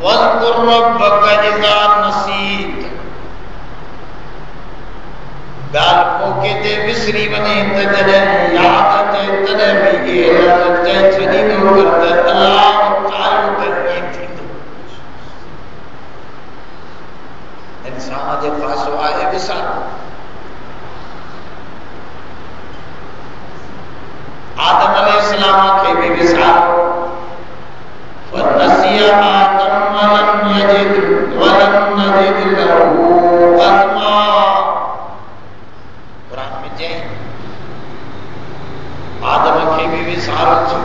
वक्त वज़्कुर रब्बक इज़ा नसीत गाल पोके ते विसरी वने त जॾहिं याद अचे तॾहिं बि इहे लफ़्ज़ चई छॾींदो कर त अलाह चाहियो त ईअं थींदो। इंसान जे पासो आहे विसारो। आदम अलैहिस्सलाम खे बि विसारो। फ़नसिया आदम वलम नजिद लहू अज़मा। कुरान में चई आदम खे बि विसारो थियो।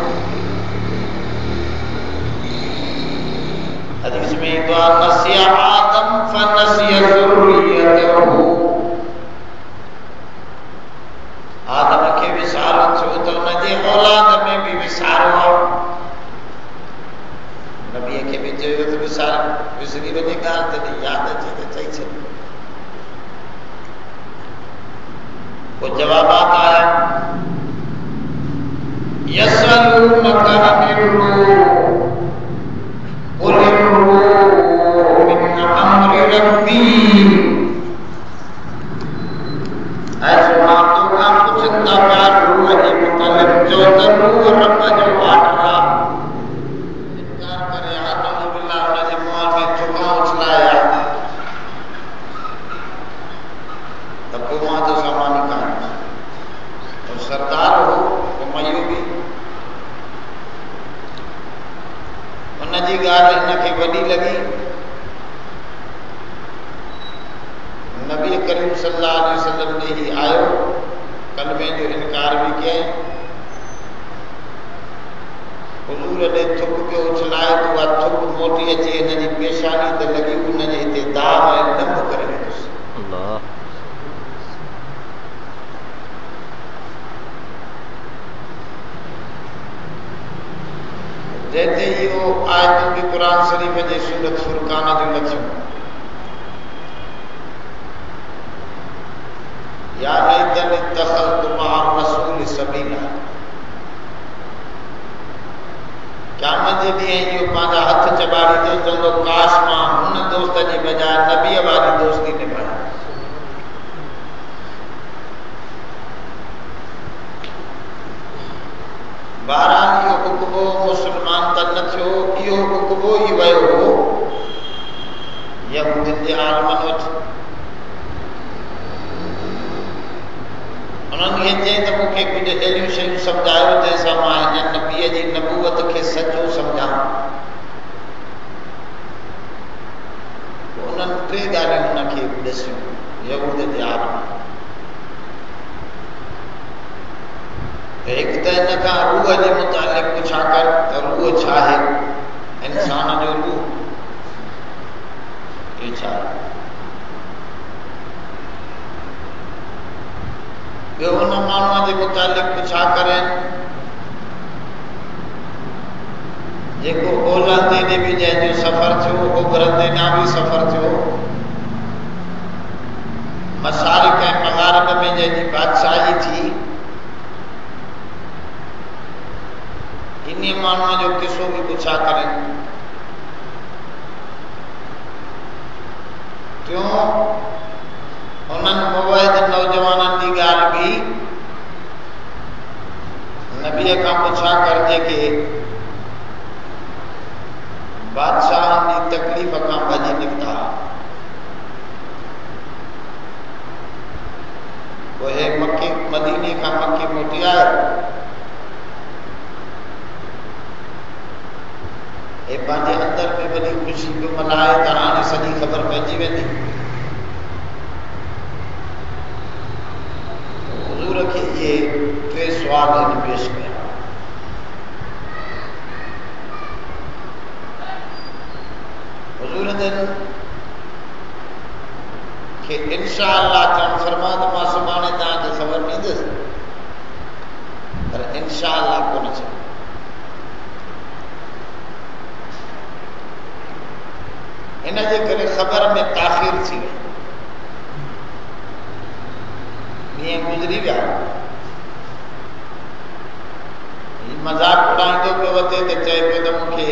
हदीस में ईंदो आहे नसिया आदम फ़नसिया ज़ुर्रियतहू। आदम खे विसारो थियो त उनजे औलाद में बि विसारो आहे। नबीअ खे बि चयो त विसरी वञे ॻाल्हि तॾहिं यादि अचे त चई छॾ। पोइ जवाबात आया यसअलूनक अनिर रूह क़ुल रूह मिन अम्रि रब्बी। ऐसो तो का पुछंदा पिया रूह जे मुतालिक़ जो त रूह रब जो ऑर्डर आहे। इनकार करे आदम बिल्ला उनजे मुंहं में चुका उछलाया त पोइ मां जो सामान कान और सरदार हो मयूबी उनजी ॻाल्हि हिनखे वॾी लॻी। नबी करीम सल्लल्लाहु अलैहि वसल्लम ने ही आयो कलमे जो इनकार भी कई। हुजूर ने थुक के उछलाए तो वह थुक मोटी अचे हिनजी पेशानी ते लगी उनजे हिते दाग ऐं दंभ करे विधुसि। अल्लाह जैसे इहो आयतूं बि क़ुरान शरीफ़ जे सूरत फुरकान जो लखियूं या लैतन इत्तख़ज़तु मअ रसूल सबीला। क़यामत जे ॾींहुं इहो पंहिंजा हथ चॿाड़ींदो चवंदो काश मां हुन दोस्त जी बजाय नबीअ वारी दोस्ती निभाई। बहरहाल इहो हुक्बो मुस्लमान त न थियो, इहो हुक्बो ई वियो हो यहूदियुनि जे आलमनि वटि। उन्हनि खे चई त मूंखे कुझु अहिड़ियूं शयूं सम्झायो जंहिंसां मां हिन नबीअ जी नबूवत खे सचो सम्झां। उन्हनि टे ॻाल्हियूं हुनखे ॾसियूं यहूद जे आलम। एक त इन खां रूह जे मुतालिक़ पुछा कर त रूह छा आहे, इंसान जो रूह ये छा आहे। ॿियो हुन माण्हूअ जे मुतालिक़ पुछा करें जेको ओलहंदे ॾे बि जंहिंजो सफ़र थियो, उभरंदे ॾांहुं बि सफ़र थियो, मशारिक़ ऐं मग़ारिब में जंहिंजी बादशाही थी, इन माण्हूअ जो किस्सो बि पुछा करें। टियों उन्हनि मुवहिद नौजवाननि जी ॻाल्हि बि नबीअ खां पुछा कर जेके बादशाहनि जी तकलीफ़ खां भॼी निकिता। पोइ हे मके मदीने खां मके मोटी आयो, हे पंहिंजे अंदर में वॾी ख़ुशी बि मल्हाए त हाणे सॼी ख़बर पइजी वेंदी। हुजूर खे इहे टे सुवाल पेश कया। हुजूर जन खे इंशाअल्लाह चवणु फरमायो त मां सुभाणे तव्हांखे ख़बर ॾींदुसि, पर इंशाअल्लाह कोन चयो। इन जे करे ख़बर में ताख़ीर थी वई। ॾींहं गुज़री विया, मज़ाक उड़ाईंदो पियो वधे त चए पियो त मूंखे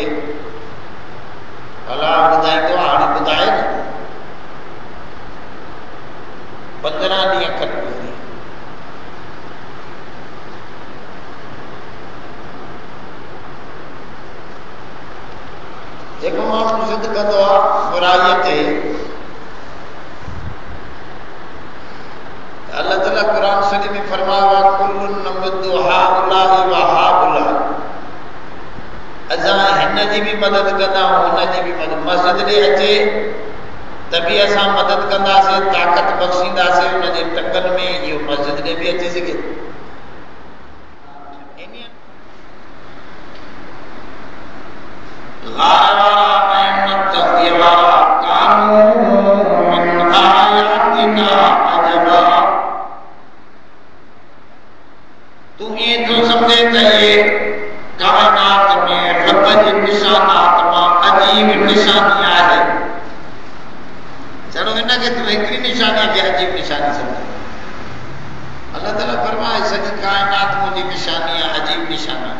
भला ॿुधाई तो हाणे ॿुधाए न 15 ॾींहं खनि ॿुधी जेको माण्हू ज़िद कंदो आहे बुराईअ ते अल्लाह ताला कुरान शरीफ में फरमायो आहे कुल्लुन नमद्दु हाउलाहि व हाउला असां हिन जी भी मदद कंदा हुन जी भी मदद मस्जिद ॾे अचे त बि असां मदद कंदासीं ताक़त बख़्शींदासीं हुन जे टकनि में इहो मस्जिद ॾे बि अची सघे तू ये तो समझे चाहिए कायनात में रब जी निशानात मां अजीब निशानी आहे चलो इन के तू एकरी निशानी के अजीब निशानी समझ अल्लाह ताला फरमाए सॼी कायनात मुंहिंजी निशानी आहे अजीब निशानी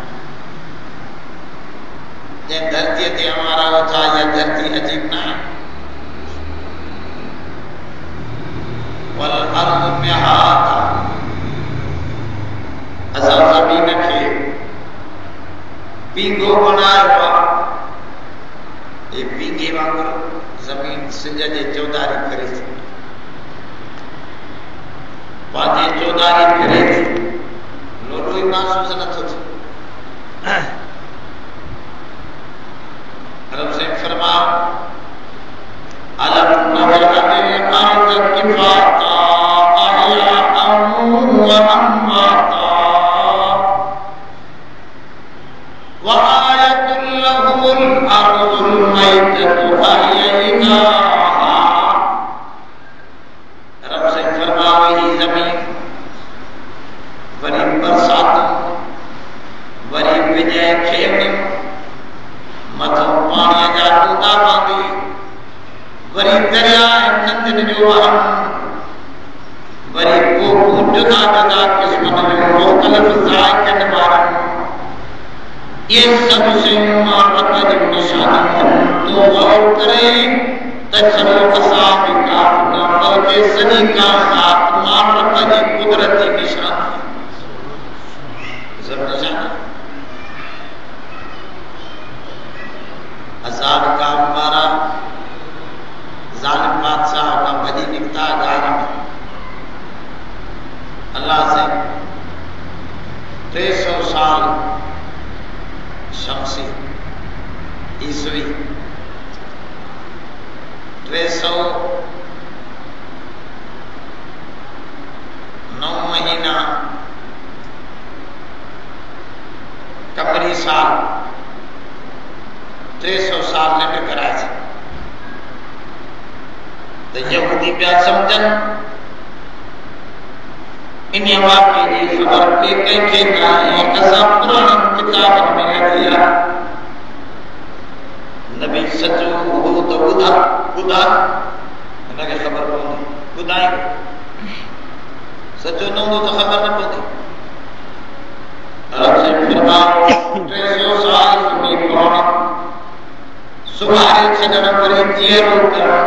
जे धरती ते हमारा होता या धरती अजीब ना है वल अर्द मिहाता असां ज़मीन खे पींघो बनायो आहे ये पींघे वांगुरु ज़मीन सिंज जे चौधारी करे थी पंहिंजी चौधारी करे थी लोटो ई महसूस नथो थिए रब से फरमाओ अलम नजअलिल अर्द किफाता अहयाअन व अम्वाता व आयतुल लहुमुल अर्दुल मैततु अहयैनाहा रब से फरमाओ ही जमीन वरी बरसातूं वरी विजय खेवणियूं मथों पानी जा टूटा पांदी वरी दरिया नंदन जो वहन वरी को जुदा जुदा किस्मन जो मुख्तलिफ जायकन वारन ये सब शयूं मां रब जी निशानी तो गौर करे त चलो असां भी का के सॼी कायनात मां रब जी कुदरत जी निशानी सब निशानी अजाब का मारा जालिम बादशाह का भजी निकता गार में अल्लाह से 300 साल शमसी ईसवी 309 महीना कमरी साल 300 साल ने भी कराए थे तो यहूदी प्या समझन इन वाक़े की खबर के कंहिंखे कान्हे असां पुराणनि किताबनि में लिखी आहे नबी सचो हूंदो त ॿुधा हिनखे ख़बर पवंदी ॿुधाई सचो न हूंदो त ख़बर न पवंदी रब से फरमाओ 300 साल में कौन सुभारे छॾण वरी जीअरो करण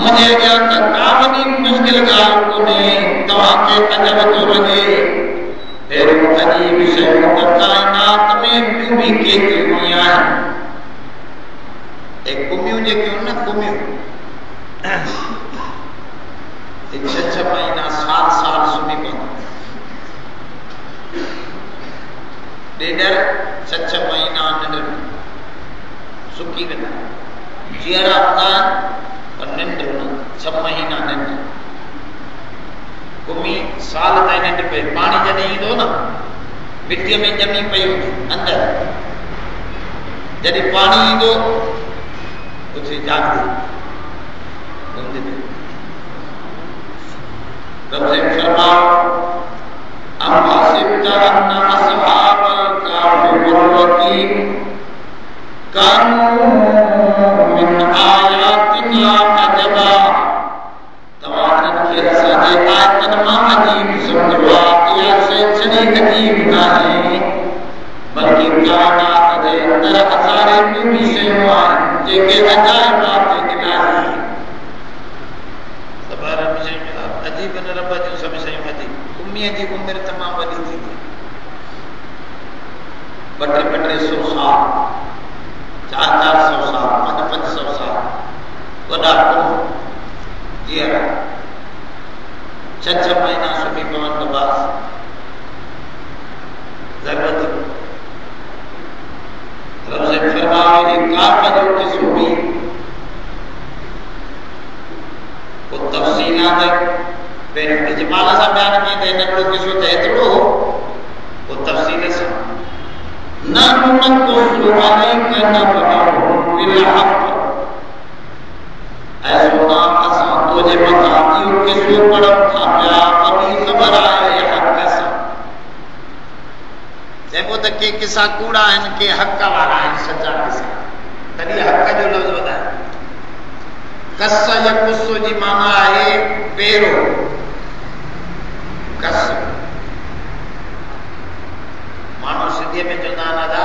मुझे अॻियां त का वॾी मुश्किल ॻाल्हि कोन्हे तव्हांखे अजब थो लॻे अहिड़ियूं अजीब शयूं त काइनात में ॿियूं बि केतिरियूं आहिनि कुमियूं जेकियूं न कुमियूं 6 महीना साल सुम्ही पवंदा ॾेढ 6 महीना निंड सुकी वेंदा जीअरा हूंदा पर निंड न 6 महीना निंड कुमी साल ताईं निंड पए पाणी जॾहिं ईंदो न मिटीअ में ॼमी पई हूंदी अंदरि जॾहिं पाणी ईंदो उथी जागदी रब से फरमाओ अम हसिबत अन्न अस्हाबल काफ़ि वल्रकीम कानू मिन आयातिना अजबा तवारन के असांजे आयतन मां अजीब समझवा इहा शइ छड़ी अजीब नाहे बल्कि कायनात जे अंदर हज़ारे में भी शयूं आहिनि जेके अजाइबात इलाही सबारा में शयूं अजीब न रब जूं सभु शयूं अजीब उम्मीअ जी उमिरि तमामु वॾी थींदी 200-200 साल 400-400 साल 500-500 साल वॾा जीअं 6-6 महीना सुम्ही पवनि त बस ज़रूरत रब से फरमावे काफ़ जो किस्सो भी वो तफ़सीलात पहिरियों इजमाल सां बयान कई त हिकिड़ो किस्सो त एतिरो हो वो तफ़सील सां न नक़ुस्सु अलैका नबअहु बिलहक़ ऐसो असां तुंहिंजे मथां इहो किस्सो पढ़ूं था पिया वॾी ख़बर आहे हक़ सां चइबो त के किस्सा कूड़ा आहिनि के हक़ वारा आहिनि सचा किस्सा तॾहिं हक़ जो लफ़्ज़ ॿुधाए कस या कुस्सो जी माना आहे पेरो कस माण्हू सिंधीअ में चवंदा आहिनि अदा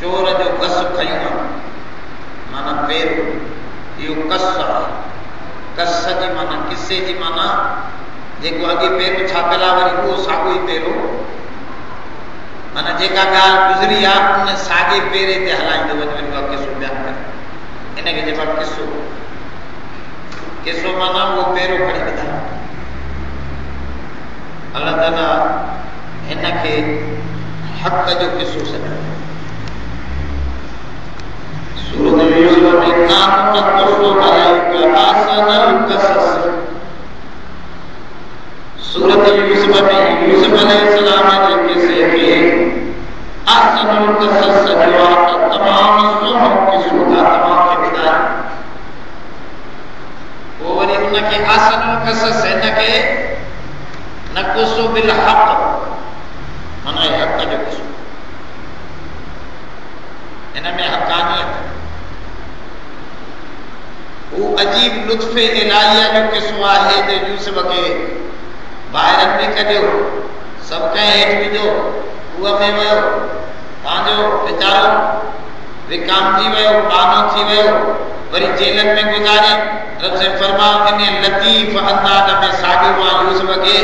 चोर जो कस खयूं माना पेरो इहो कस आहे कस जी माना किसे जी माना जेको अॻे पेरो छापियलु आहे वरी उहो साॻियो ई पेरो माना जेका ॻाल्हि गुज़री आहे उन साॻे पेरे ते हलाईंदो वञे वरी उहा किसो बयानु करे इनखे चइबो आहे किसो किसो माना उहो पेरो खणी ॿुधायो अलाह ताला हिनखे हक़ जो किसो सॾियो सूरत यूसुफ में नाम नक़ुस्सु अलैका अहसनल क़सस सूरत यूसुफ में यूसुफ अलैहिस्सलाम जे किस्से खे अहसनुल क़सस सॾियो आहे त तमामु सुहिणो किस्सो था तव्हांखे ॿुधायो पोइ वरी उनखे अहसनुल क़सस हिनखे नक़ुस्सु बिल हक़ माना हक़ जो किस्सो हिन में हक़ानियत वो अजीब लुत्फ़ इलाहिया जो किस्सो आहे जो यूसुफ खे ॿाहिरनि में कढियो सभु कंहिं हेठि विधो कुअ में वियो पंहिंजो वीचारो विकामजी वियो बानो थी वियो वरी जेलनि में गुज़ारे रब से फरमायो इन लतीफ़ अंदाज़ में साॻियो मां यूसुफ खे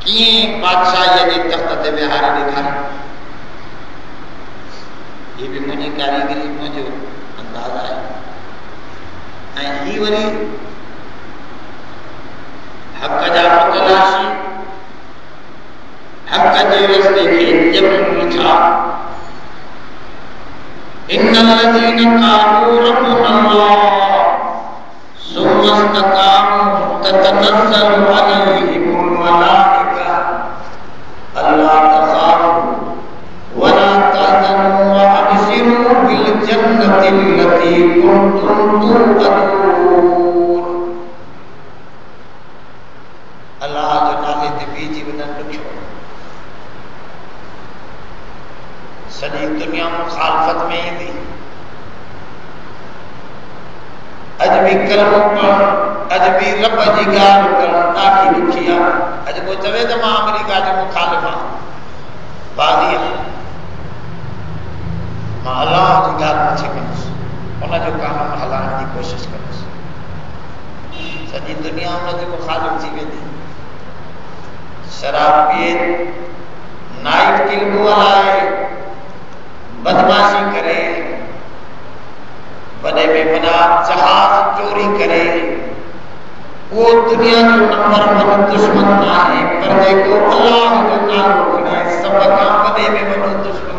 कीअं बादशाहीअ जे तख़्त ते विहारे ॾेखारियो ये भी मुझे कारीगरी मुझे अंदाज है ऐं ही वरी हक़ जा मुतलाशी हक़ जे रस्ते खे जबरन छा इन्नल लज़ीन क़ालू रब्बुना अल्लाह सुम्मा इस्तक़ामू ततनज़्ज़लु अलैहिमुल मलाइका अल्ला तख़ाफू वला तहज़नू वअबशिरू बिल जन्नति लती कुंतुम तुअदून अल्लाह जो नाले ते बीजी वञनि ॾुखियो सॼी दुनिया मुखालफ़त में ईंदी अॼु बि कलमो पढ़णु अॼु बि रब जी ॻाल्हि करणु ॾाढी ॾुखी आहे अॼु को चवे त मां अमेरिका जो मुखालिफ़ आहियां बाज़ी मां अल्लाह जी ॻाल्हि नथी कंदुसि उनजो कानून हलाइण जी कोशिशि कंदुसि सॼी दुनिया उनजे मुखालिफ़ थी वेंदी शराब पिए नाइट क्लब हलाए बदमाशी करे वॾे में वॾा जहाज चोरी करे वो दुनिया जो नंबर 1 दुश्मन आहे पर जेको अल्लाह जो नालो खणे सभ खां वॾे में वॾो दुश्मन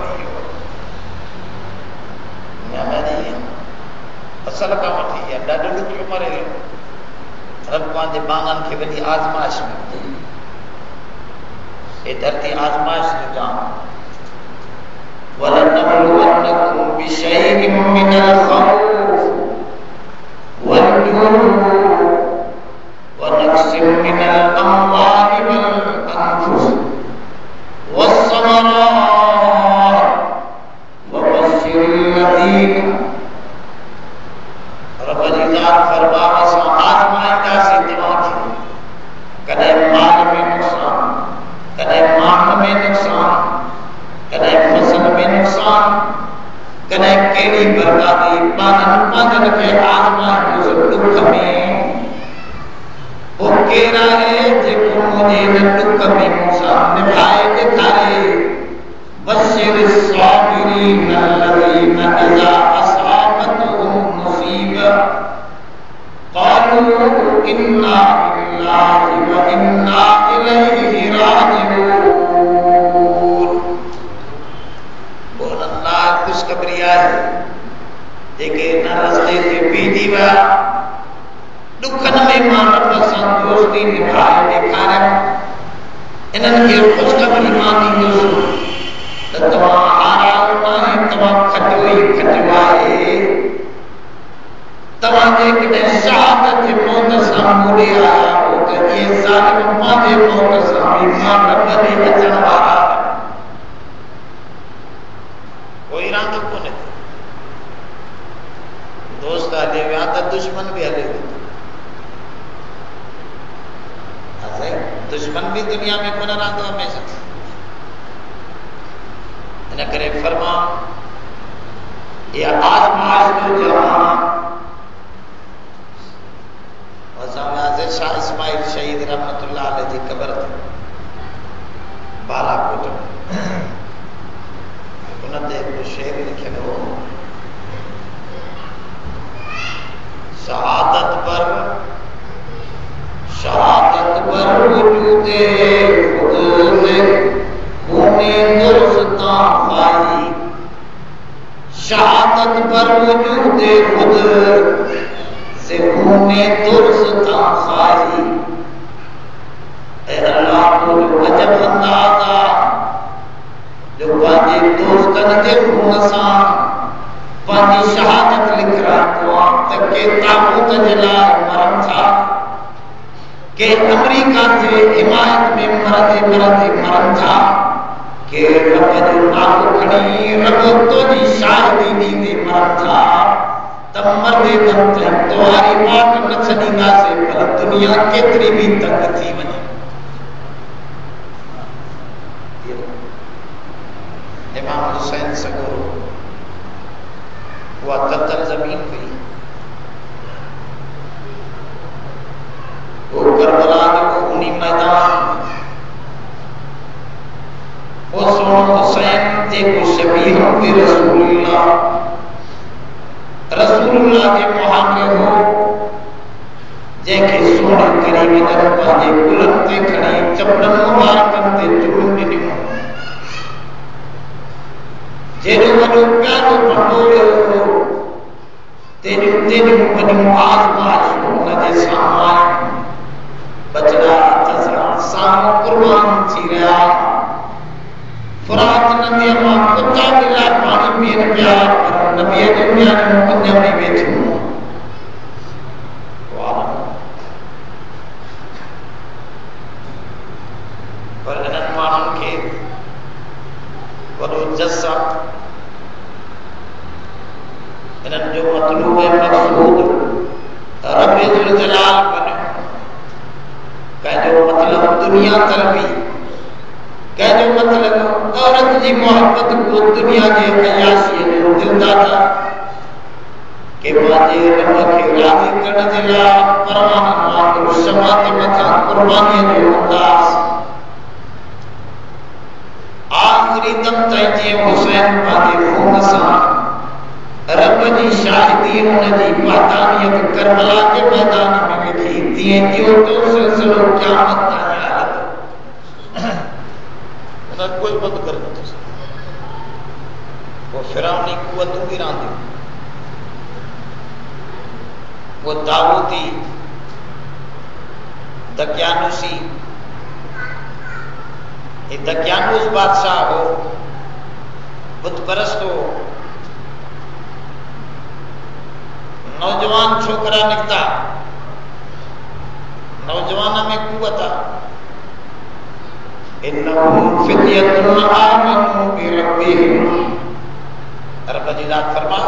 असल का वठी या ॾाढो ॾुखियो मरे रब पंहिंजे बांगनि खे वॾी आज़माइश में ये धरती आज़माइश जो जाम वलनबलुवन्नकुम बिशैइन मिनल खौफ वल-जू'i व नक्सिम मिनल अमवालि वल अनफुस वस-समरात व बश्शिरिल लज़ीन रब जी ज़ात फरमावे असां आज़माईंदासीं तव्हांखे कॾहिं माल में नुक़सान कॾहिं मान में नुक़सान बेड़ी बर्बादी बानन पागल के आसमान जो दुख में वो केरा है जेको मुझे दुख में मूसा निभाए दिखाए बशिर साबिरीन अल्लज़ीन इज़ा असाबतहुम मुसीबा क़ालू इन्ना लिल्लाहि व इन्ना इलैहि राजिऊन। बोल अल्लाह खुशखबरी है जेके न रस्ते ते बीठी वा दुखन में मानव सां दोस्ती निभाए ॾेखारियो इन्हनि खे खुशखबरी मानी त तव्हां हारायो न आहियो तव्हां खटियो ई खटियो आहे तव्हां जेकॾहिं शहादत जे मौत सां मोड़े आया हो त इहे ज़ालिम पंहिंजे मौत सां बि मान रॿे अचण वारा कोई रांदो कोन्हे दोस्त हले विया त दुश्मन बि हले दुश्मन भी दुनिया में कोन रहंदो हमेशा इन करे फरमा ये आजमाइश जो जमाना वसावाज़ शाह इस्माइल शहीद रहमतुल्लाह अलैहि जी कब्र बालाकोट उन ते हिकु शेर लिखियल हो शहादत पर वजूदे खुद से खूने दुरुस्ता खाई शहादत पर वजूदे खुद से खूने दुरुस्ता खाई ऐ अल्लाह को जो अजब अंदाज़ा जो पंहिंजे दोस्तनि जे खून सां पंहिंजी शहादत लिख रहा त के ताबूत जे लाइ मरनि था के अमेरिका से हिमायत में मरते मरन था के रब जो नालो खणी रब तो जी शाहिदी ॾींदे मरन था त मरदे दम ताईं तोहारी माट न छॾींदासीं पर दुनिया केतिरी बि तंग थी वञे इमाम हुसैन सगोरो उहा ततल ज़मीन हुई वो करबला जो खूनी मैदान वो सोनो हुसैन जेको शबीह भी रसूलुल्लाह के मुहावरे हो जेके सोने करीब जन पंहिंजे कुलनि ते खणी चपड़नि मुबारकनि ते चूड़ियूं ॾिनियूं जेॾो वॾो प्यारो भंडोरो हो तेॾियूं वॾियूं आज़माइशूं हुनजे साम्हूं बचड़ा तसरा साम्हूं कुर्बान थी रहा फुरात नदी मां कुत्ता बिला पानी पीअनि पिया पर नबीअ जे न्याणियूं कुंज में वेठियूं पर इन्हनि माण्हुनि खे वॾो जस इन्हनि जो मतलूब मक़सूद रब जुल जलाल बनियो कंहिंजो मतलब दुनिया तरफ़ी कंहिंजो मतलब औरत जी मोहब्बत को दुनिया जे अयाशी जो दिलदाता के पंहिंजे रब खे राज़ी करण जे लाइ परवाननि वांगुरु शमा ते मथां क़ुर्बानीअ जो अंदाज़ आख़िरी दम ताईं जीअं हुसैन पंहिंजे खून सां रब जी शाहिदी हुनजी पातानियत करबला के मैदान में लिखी तीअं जो तो सिलसिलो क़यामत ताईं हलंदो उन्हनि कोई बंदि करे नथो सघे वो फिरौनी कुवतूं बि रांदियूं वो दाऊदी दकियानूसी ये दकियानूस बादशाह हो बुत परस्त हो नौजवान छोकरा निकता नौजवान में कुवत इन्नहुम फित्यतुन आमनु बिरब्बिहिम रब जी ज़ात फरमा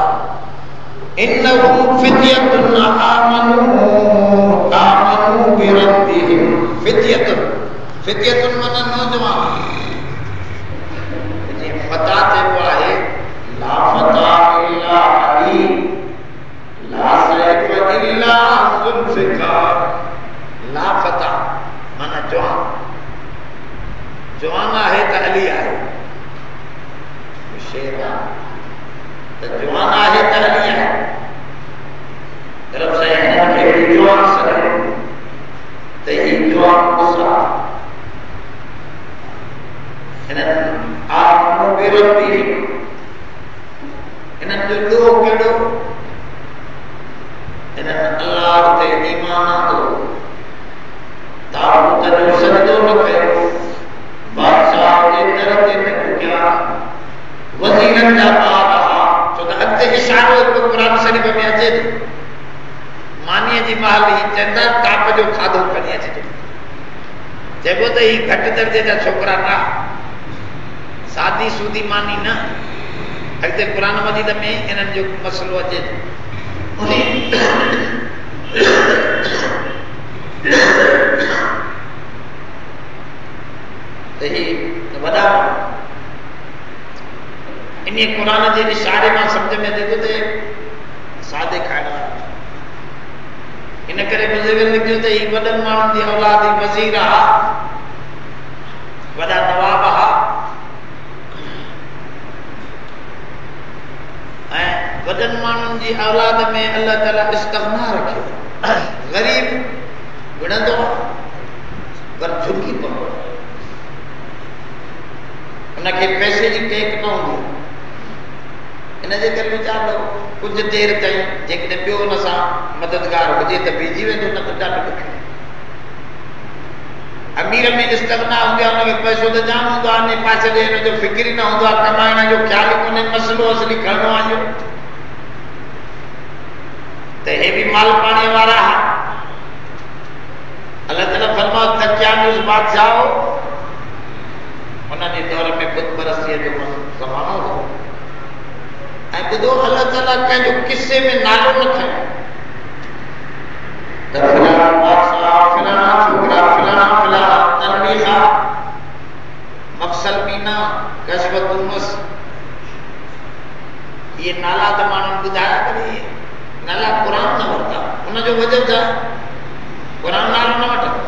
इन्नहुम फित्यतुन आमनु बिरब्बिहिम फित्यतुन माना नौजवान जी फता ते वो आहे ला फता इल्ला त अली आहे शेर आहे त जवान आहे त अली आहे रब साईं हिननि खे जवान सॾियो त ही जवान मुसा हिननि आत्मो बेरती हिननि जो ॾोह कहिड़ो हिननि अल्लाह ते ईमान आंदो ताबूत जो सजदो न कयो बादशाह जे दर ते न झुकिया वज़ीरनि जा ॿार रहा छो त अॻिते इशारो हिकु क़ुरान शरीफ़ में अचे थो मानीअ जी महल ही चवंदा काप जो खाधो खणी अचिजो चइबो त ही घटि दर्जे जा छोकिरा न सादी सूदी मानी न अॻिते क़ुरान मजीद में इन्हनि जो मसलो अचे थो त ही वॾा इन क़ुरान जे इशारे मां सम्झ में अचे थो त सादे खाइण वारा इन करे बुज़ुर्ग लिखियो त ही वॾनि माण्हुनि जी औलाद वज़ीर हा वॾा नवाब हा ऐं वॾनि माण्हुनि जी औलाद में अल्लाह ताला इस्तिग़ना रखियो ग़रीब विढ़ंदो पर झुकी पवंदो उनखे पैसे जी टेक न हूंदी इनजे करे वीचारो कुझु देरि ताईं जेकॾहिं ॿियो हुन सां मददगार हुजे त बीजी वेंदो न त ॾाढो ॾुखियो अमीर में इस्तिग़ना हूंदो आहे हुनखे पैसो त जाम हूंदो आहे अने पासे ॾे हुनजो फ़िक्र ई न हूंदो आहे कमाइण जो ख़्याल ई कोन्हे मसइलो असली खणणो आहे त हे बि माल पाणीअ वारा अल्लाह ताला फरमायो दकियानुस बादशाह हुन जे दौर में बुत परस्तीअ जो ज़मानो हो ऐं ॿुधो अल्लाह ताला कंहिंजो किसे में नालो न खयो त फलाणा बादशाह फलाणा छोकिरा फलाणा फलाणा तनवीहा मफ़सल मीना कशबत उमस ये नाला त माण्हुनि ॿुधाया पर इहे नाला क़ुर न वरिता उनजो वजह छा क़ुर नालो न वठंदो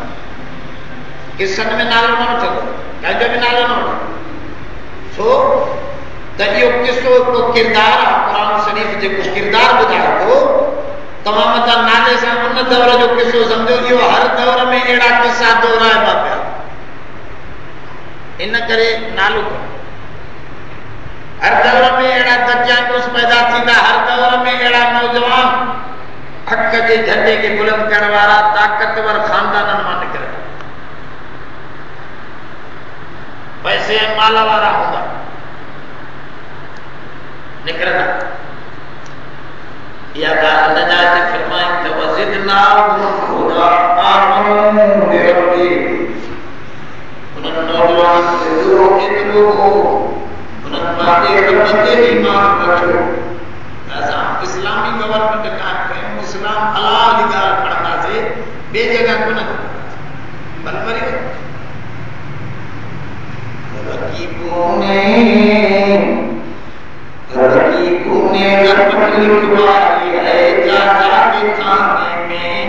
किसनि में नालो न वठंदो कंहिंजो बि नालो न वठंदो छो त इहो किसो हिकिड़ो किरदार आहे क़ुर शरीफ़ जेको किरदार ॿुधाए थो तव्हां मथां नाले सां उन दौर जो किसो सम्झो इहो हर दौर में अहिड़ा किसा दोहराइबा पिया इन करे नालो कयो हर दौर में अहिड़ा दकियानुस पैदा थींदा हर दौर में अहिड़ा नौजवान हक़ जे झंडे खे बुलंद करण वारा ताक़तवर ख़ानदाननि मां निकिरंदा पैसे ऐं माल वारा हूंदा निकिरंदा इहा ॻाल्हि नजात फरमाई त वज़िदनाहुम हुदा आमनू बिरब्बी उन्हनि नौजवाननि खे एतिरो हो उन्हनि पंहिंजे रब ते ईमान रखियो असां इस्लामी गवर्नमेंट कान कयूं इस्लाम अलाह जी ॻाल्हि पढ़ंदासीं ॿिए जॻह कोन पर वरी रकीबों ने रब लिखवाई है जाता के खाने में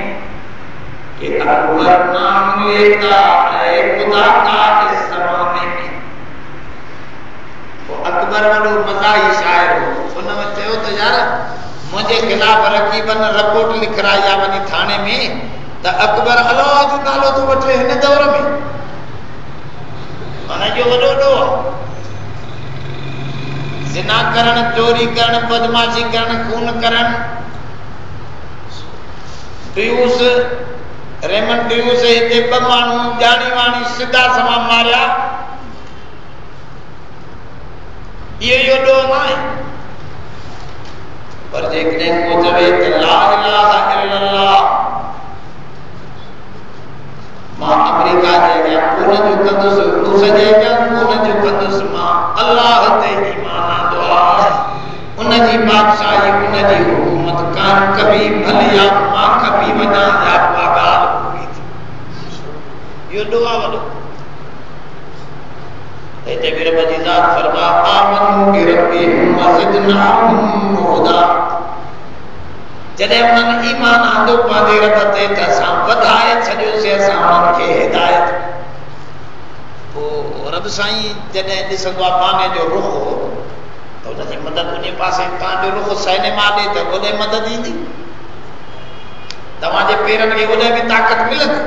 कि अकबर नाम लेता है खुदा का इस ज़माने में वो अकबर वालो मज़ाही शायर हो उन में चयो त यार मुझे खिलाफ रकीबन रिपोर्ट लिखराई आ वनी थाने में त अकबर अल्लाह जो नालो तो वठे हिन दौर में मन जो वॾो ॾोह जिना करण चोरी करण बदमाशी करण खून करण ड्यूस रेमन ड्यूस हिते ॿ माण्हू ॼाणी वाणी सिधा समा मारिया इहो ॾोह न आहे पर जेकॾहिं को चवे त ला इलाहा इल्लल्लाह मां अमेरिका जे अॻियां कोन जो कंदुसि रूस जे अॻियां कोन जो कंदुसि मां अल्लाह ते ईमान आंदो आहे उनजी बादशाही उनजी हुकूमत कान कभी भलिया मां कभी वञा या ॻाल्हि पूरी थी इहो ॾोह आहे वॾो हिते बि रब जी ज़ात फरमा आमनू बिरब्बिहिम वज़िदनाहुम हुदा जॾहिं उन्हनि ईमान आंदो पंहिंजे रब ते त असां वधाए छॾियोसीं असां उन्हनि खे हिदायत पोइ रब खुद साईं जॾहिं ॾिसंदो आहे पाने जो रुख त हुनजी मदद उन पासे तव्हांजो रुख सैने मां ॾे त ओॾे मदद ईंदी तव्हांजे पेरनि खे ओॾे बि ताक़त मिलंदी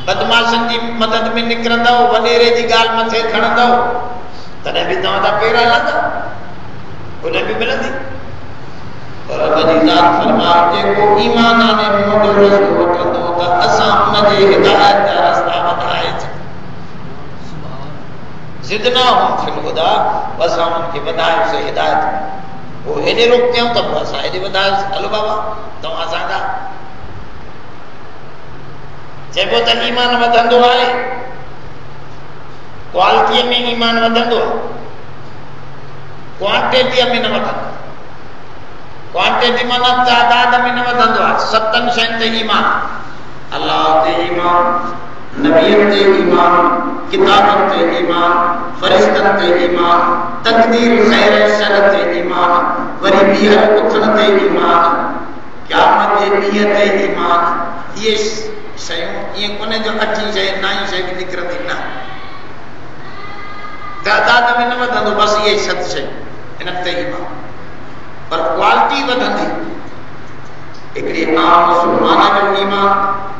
बदमाशनि जी मदद में निकिरंदव वॾेरे जी ॻाल्हि मथे खणंदव तॾहिं बि तव्हांजा पेर हलंदा ओॾे बि मिलंदी रब जी ज़ात फरमाए जेको ईमान आने मुंहिंजो रस्तो वठंदो त असां हुनजे हिदायत जा रस्ता वधाए ज़िदनाहुम फिल हुदा असां हुननि खे वधायोसीं हिदायत वो हेॾे रोकियऊं त पोइ असां हेॾे वधायोसीं हलो बाबा तव्हां असांजा चइबो त ईमान वधंदो आहे क्वालिटीअ में ईमान वधंदो आहे क्वांटिटीअ में न वधंदो क्वांटिटी माना तादाद में न वधंदो आहे सतनि शयुनि ते ईमान अल्लाह ते ईमान नबियनि ते ईमान किताबनि ते ईमान फरिश्तनि ते ईमान तकदीर ख़ैर शर ते ईमान वरी ॿीहर उथण ते ईमान क़यामत जे ॾींहं ते ईमान इहे शयूं ईअं कोन्हे जो 8 शइ 9 शइ बि निकिरंदी न तादाद में न वधंदो बसि इहे 7 शयूं हिन ते ईमान पर क्वालिटी वधंदी हिकिड़े आम मुस्लमान जो ईमान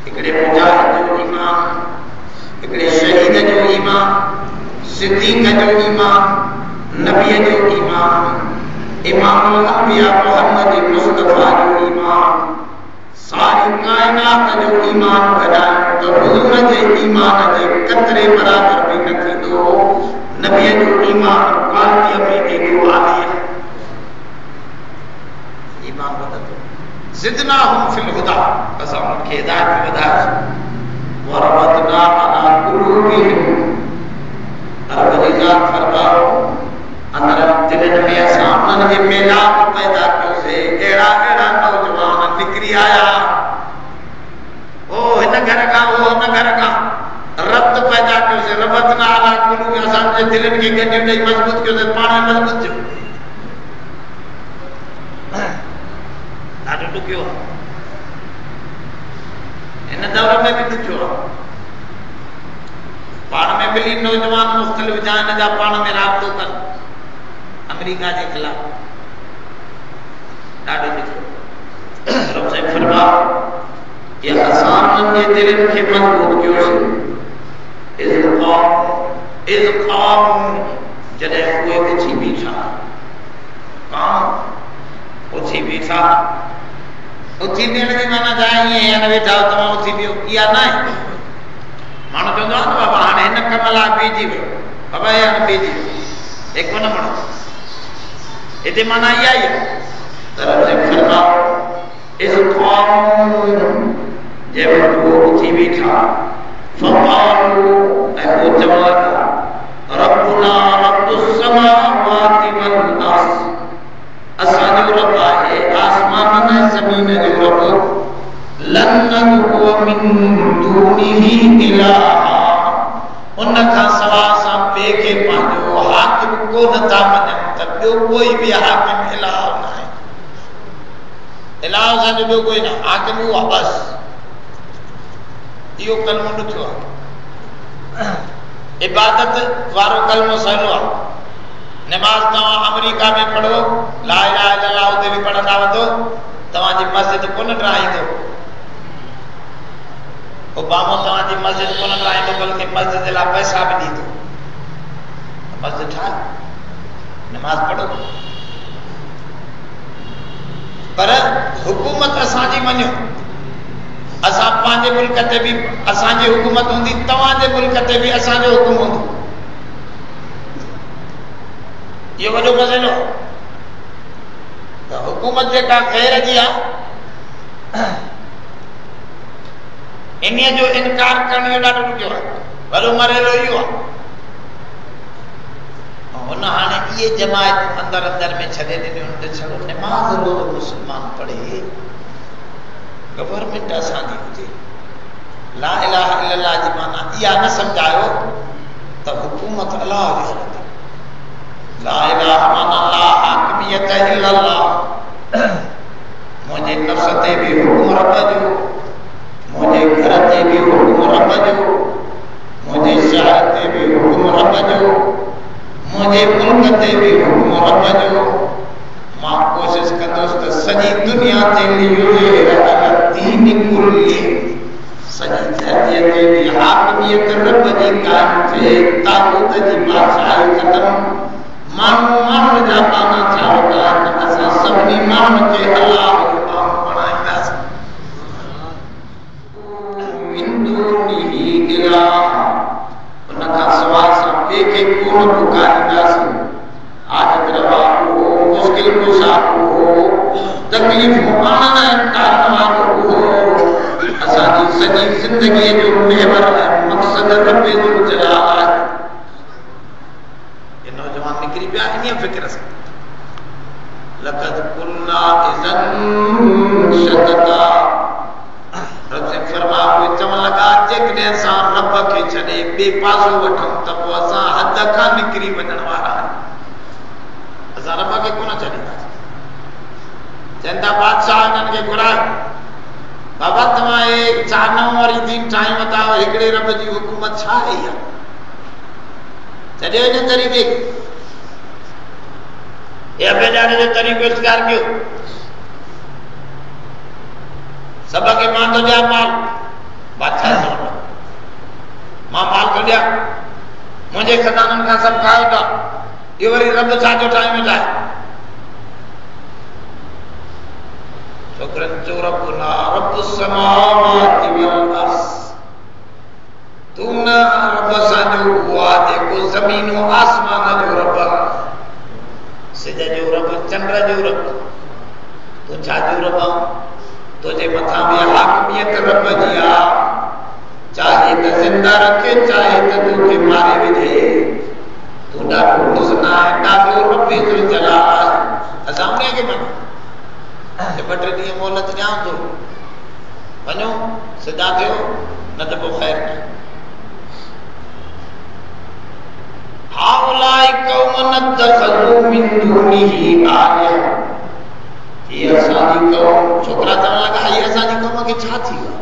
हिकिड़े मुजाहिद जो ईमान हिकिड़े शहीद जो ईमान सिद्दीक़ जो ईमान नबीअ जो ईमान इमामुल अंबिया मुहम्मद मुस्तफा जो ईमान सारी कायनात जो ईमान गॾायो त हुज़ूर जे ईमान जे कतरे बराबर बि न थींदो नबीअ जो ईमान क्वालिटीअ में एॾो आली आहे ईमान वधंदो ज़िदनाहुम फिल हुदा असां उन्हनि खे हिदायत में वधायोसीं वरबतना अला कुलूबिहिम रब जी ज़ात फरमाओ अंदर दिलनि में असां उन्हनि जे मेलाप पैदा कयोसीं अहिड़ा अहिड़ा नौजवान निकिरी आया ओ हिन घर खां ओ हुन घर खां रब्त पैदा कयोसीं रबतना अला कुलूबिहिम असांजे दिलनि खे गॾु ॾेई मज़बूत कयोसीं पाण में मज़बूत थियो ॾाढो ॾुखियो आहे हिन दौर में बि ॾुखियो आहे पाण में ॿिली नौजवान मुख़्तलिफ़ जा हिन जा पाण में राब्तो कनि अमेरिका जे ख़िलाफ़ ॾाढो ॾुखियो रब साईं फरमाओ कि असां उन्हनि जे दिलनि खे मज़बूत कयोसीं इज़ क़ाम जॾहिं उहे उथी बीठा क़ाम उथी बीठा उथी बीहण जी माना छा ईअं न वेठा तव्हां उथी बीहो इहा न आहे माण्हू चवंदो आहे न बाबा हाणे हिन कम लाइ बीहजी वियो बाबा हाणे बीहजी वियो हे कोन माण्हू हिते माना इहा ई आहे जंहिं वक़्तु उहो उथी बीठा फ़क़ालू ऐं पोइ चवण लॻा रब्बुना रब्बुस समावाति वल अर्ज़ असांजो रब आहे आसमान ऐं ज़मीन जो रब लन नदउ मिन दूनिही इलाहा उन खां सवाइ असां ॿिए खे पंहिंजो हाकिम कोन था मञूं त ॿियो कोई बि हाकिम इलाह न आहे इलाह असांजो ॿियो कोई न हाकिम उहो आहे बसि इहो कलमो ॾुखियो आहे इबादत वारो कलमो सवलो आहे नमाज तव्हां अमेरिका में पढ़ो ला इलाहा इल्लल्लाह उते बि पढ़ंदा वञो तव्हांजी मस्जिद कोन ठाहींदो ओबामा तव्हांजी मस्जिद कोन ठाहींदो बल्कि मस्जिद जे लाइ पैसा बि ॾींदो मस्जिद ठाहे नमाज पढ़ो पर हुकूमत असांजी मञो असां पंहिंजे मुल्क ते बि असांजी हुकूमत हूंदी तव्हांजे मुल्क ते बि असांजो हुकुम हूंदो इहो वॾो मसइलो त हुकूमत जेका ख़ैर जी आहे इन्हीअ जो इनकार करण इहो ॾाढो ॾुखियो आहे वॾो मरेलो इहो आहे हुन हाणे इहे जमायतूं अंदरि अंदरि में छॾे ॾिनियूं छॾो नमाज़ रोज़ मुस्लमान पढ़े गवर्नमेंट असांजी हुजे ला इलाहा इल्लल्लाह जी माना इहा न सम्झायो त हुकूमत अलाह जी हलंदी ला इलाहा माना ला हाकिमियत इल्लल्लाह मुंहिंजे नफ़्स ते बि हुकुम रब जो मुंहिंजे घर ते बि हुकुम रब जो रब जो मुझे मुल्क ते भी हुक्म रब जो मां कोशिश कंदुसि त सॼी दुनिया ते लियो दीन कुल्ली सॼी धरतीअ ते भी हाकमियत रब जी कायम थिए ताक़त जी बादशाही ख़तम माण्हू माण्हू जा पाना छा वठा असां सभिनी माण्हुनि खे अलाह जो नाम बणाईंदासीं उनखां सवाइ असां ॿिए खे कोन पुकारींदासीं आदत रवा हो मुश्किल कुशा हो तकलीफ़ूं आणण करण वारो हो असांजी सॼी ज़िंदगीअ जो महवर ऐं मक़सद रब जो जलाल आहे ये नौजवान निकिरी पिया इन फिक्र सां लक़द कुन्ना इज़न शतता रब से फरमा कोई चवण लॻा जेकॾहिं असां रब खे छॾे ॿिए पासो वठूं त पोइ असां हद खां निकिरी वञण वारा आहियूं असां रब खे कोन छॾींदासीं चवनि था बादशाह हिननि खे घुरायो बाबा तव्हां हे छा नओं वरी दीन ठाहियूं था हिकिड़े रब जी हुकूमत छा आहे इहा छॾियो हिन तरीक़े हे अबेदारे जो तरीक़ो इख्तियार कयो सब के मां तो जा माल बादशाह साहब मां माल कर दिया मुझे खजानन का सब खाओ था ये वरी रब छा जो टाइम में जाए शुक्रन जो रब्बुना रब्बुस समावाति वल अर्ज़ तू न रब साजो हुआ जेको ज़मीन और आसमान जो रब सिज जो रब चंद्र जो रब तू छा जो रब तुझे मथा में हाकमियत रब जी आ चाहे त जिंदा रखे चाहे त तुझे मारे विझे तू ॾाढो हुस्न आहे ॾाढो रब जो जलाल आहे असां उन खे मञूं ॿ टे ॾींहं मोहलत ॾियां थो वञो सिधा थियो न त पोइ ख़ैर न हाउलाई कौमन तखज़ू मिन दूनिही आलिहा ये असांजी कौम छोकरा चवण लॻा ये असांजी कौम खे छा थी वियो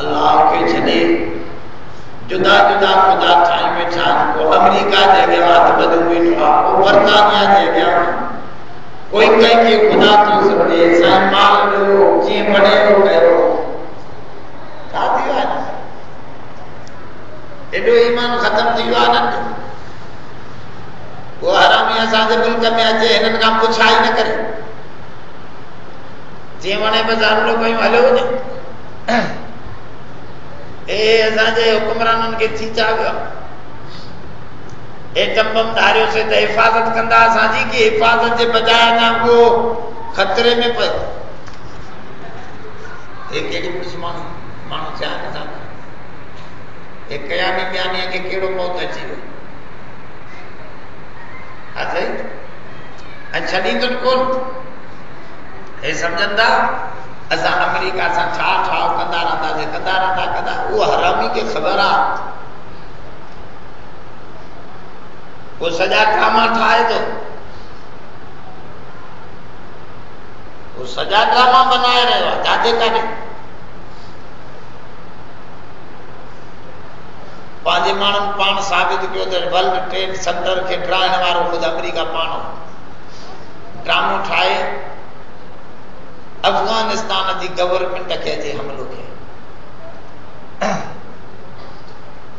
अल्लाह खे छॾे जुदा जुदा ख़ुदा ठाही वेठा आहिनि को अमेरिका जे अॻियां हथ ॿधो वेठो आहे को बर्तानिया जे अॻियां कोई कंहिंखे ख़ुदा थो सम्झे साईं माल ॾियो जीअं बणियो कयो छा थी वियो आहे एॾो ईमान ख़तम थी वियो आहे न वो हरामी असांजे मुल्क में अचे हिननि खां पुछा ई न करे जीअं वणे बसि हमिलो कयूं हलियो वञे ए असांजे हुकुमराननि खे थी चा वियो एटम बम धारियोसीं त हिफ़ाज़त कंदा असांजी की हिफ़ाज़त जे बजाय अञा को ख़तरे में पए हे कहिड़ी दुश्मनी माण्हू थिया नथा हे क़यामी ॿियानीअ खे कहिड़ो मौत अची वियो हा सही ऐं छॾींदुनि कोन हे सम्झनि था असां अमेरिका सां छा ठाव कंदा रहंदा उहो हरामी खे ख़बर आहे वो सॼा ड्रामा ठाहे थो वो सॼा ड्रामा बनाए रहियो आहे काथे काथे पंहिंजे माण्हुनि पाण साबित कयो त वर्ल्ड ट्रेड सेंटर खे ठाहिण वारो ख़ुदि अमेरिका पाण ड्रामो ठाहे अफगानिस्तान जी गवर्नमेंट खे अचे हमलो कयो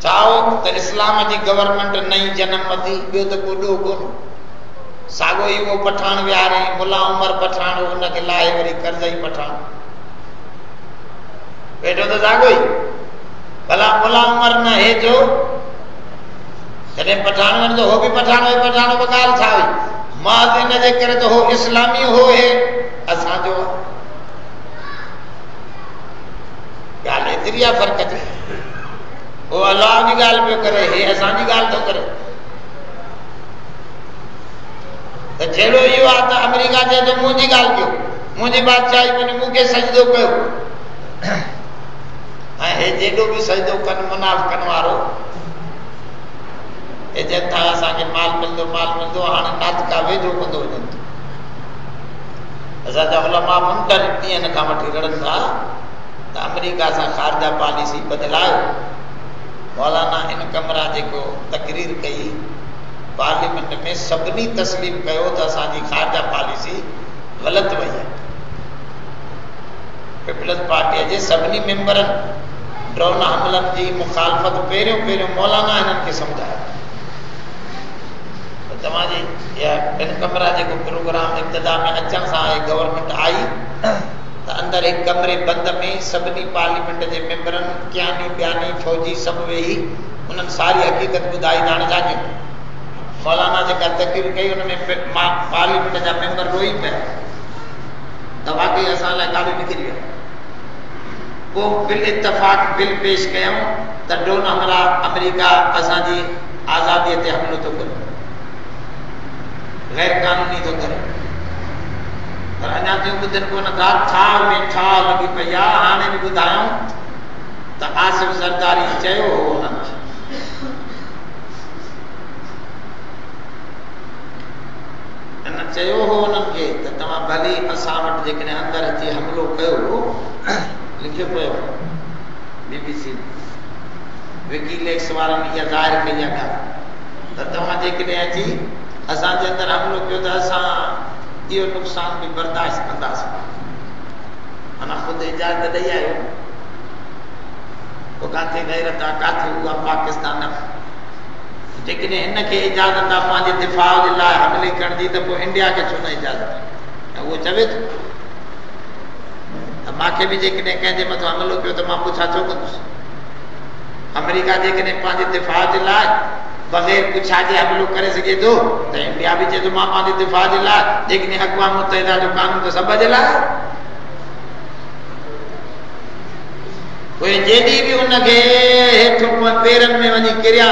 चाहो त इस्लाम जी गवर्नमेंट नई जन्म वधी ॿियो त कोॾो कोन साॻो ई उहो पठान विहारे मुला उमर पठान हुनखे लाहे वरी करज़ई पठान वेठो त साॻो ई भला मुला उमर न हे जो जॾहिं पठान वञे त हो बि पठान हुई पठान बि ॻाल्हि छा हुई मां हिन जे करे त हो इस्लामी हो हे असांजो ॻाल्हि एतिरी आहे फ़र्क़ थी वो अल्लाह जी ॻाल्हि पियो करे हे असांजी ॻाल्हि थो करे त जहिड़ो इहो आहे त अमेरिका चए थो मुंहिंजी ॻाल्हि कयो मुंहिंजी बादशाही वञी मूंखे सजदो कयो ऐं हे जेॾो बि सजदो कनि मुनाफ़िक़नि वारो हे चवनि था असांखे माल मिलंदो हाणे नाटका वेझो कंदो वञनि थो असांजा उलमा मुंडन ॾींहंनि खां वठी रड़नि था त अमेरिका सां ख़ारजा पॉलिसी बदिलायो मौलाना इन कमरा जे जेको तकरीर कई पार्लियामेंट में सभिनी तस्लीम कयो त असांजी खारजा पॉलिसी ग़लति वई आहे। पीपल्स पार्टीअ जे सभिनी मेंबरनि ड्रोन हमलनि जी मुखालफ़त पहिरियों मौलाना हिननि खे सम्झायो। तव्हांजी इन कमरा जेको प्रोग्राम इब्तिदा में अचण सां गवर्नमेंट आई त अंदरि हिकु कमरे बंद में सभिनी पार्लियामेंट जे मेंबरनि क्यानी बयानी फौजी सभु वेही उन्हनि सारी हक़ीक़त ॿुधाई। हाणे जाॻियो मौलाना जेका तकरीर कई हुन में पार्लियामेंट जा मेंबर रोई पिया त वाकई असां लाइ ॾाढो निकिरी वियो। पोइ बिल इतफ़ाक़ बिल पेश कयूं त ड्रोन हमला अमेरिका असांजी आज़ादीअ ते हमिलो थो करे, गैर कानूनी थो करे, पर अञा ताईं ॿुधनि कोन था छा में छा लॻी पई आहे। हाणे बि ॿुधायूं त आसिफ ज़रदारी चयो हो उन्हनि खे चयो हो उन्हनि खे त तव्हां भली असां वटि जेकॾहिं अंदरि अची हमिलो कयो, लिखियो पियो BBC विकीलेक्स वारनि इहा ज़ाहिर कई आहे ॻाल्हि त तव्हां जेकॾहिं अची असांजे अंदरि हमिलो कयो त असां इहो नुक़सान बि बर्दाश्त कंदासीं। माना ख़ुदि इजाज़त ॾेई आयो, पोइ किथे गैरत आहे किथे उहा पाकिस्तान। जेकॾहिं हिनखे इजाज़त आहे पंहिंजे दिफ़ा जे लाइ हमले करण जी त पोइ इंडिया खे छो न इजाज़त आहे? उहो चवे थो त मूंखे बि जेकॾहिं कंहिंजे मथां हमिलो कयो त मां पुछा छो कंदुसि। अमेरिका जेकॾहिं पंहिंजे दिफ़ा जे लाइ बग़ैर पुछा जे हमिलो करे सघे थो त इंडिया बि चए थो मां पंहिंजे दिफ़ा जे लाइ, जेकॾहिं अक़वाम मुत्तहिदा जो कानून त सभ जे लाइ। पोइ जेॾी बि हुनखे हेठि पेरनि में वञी किरिया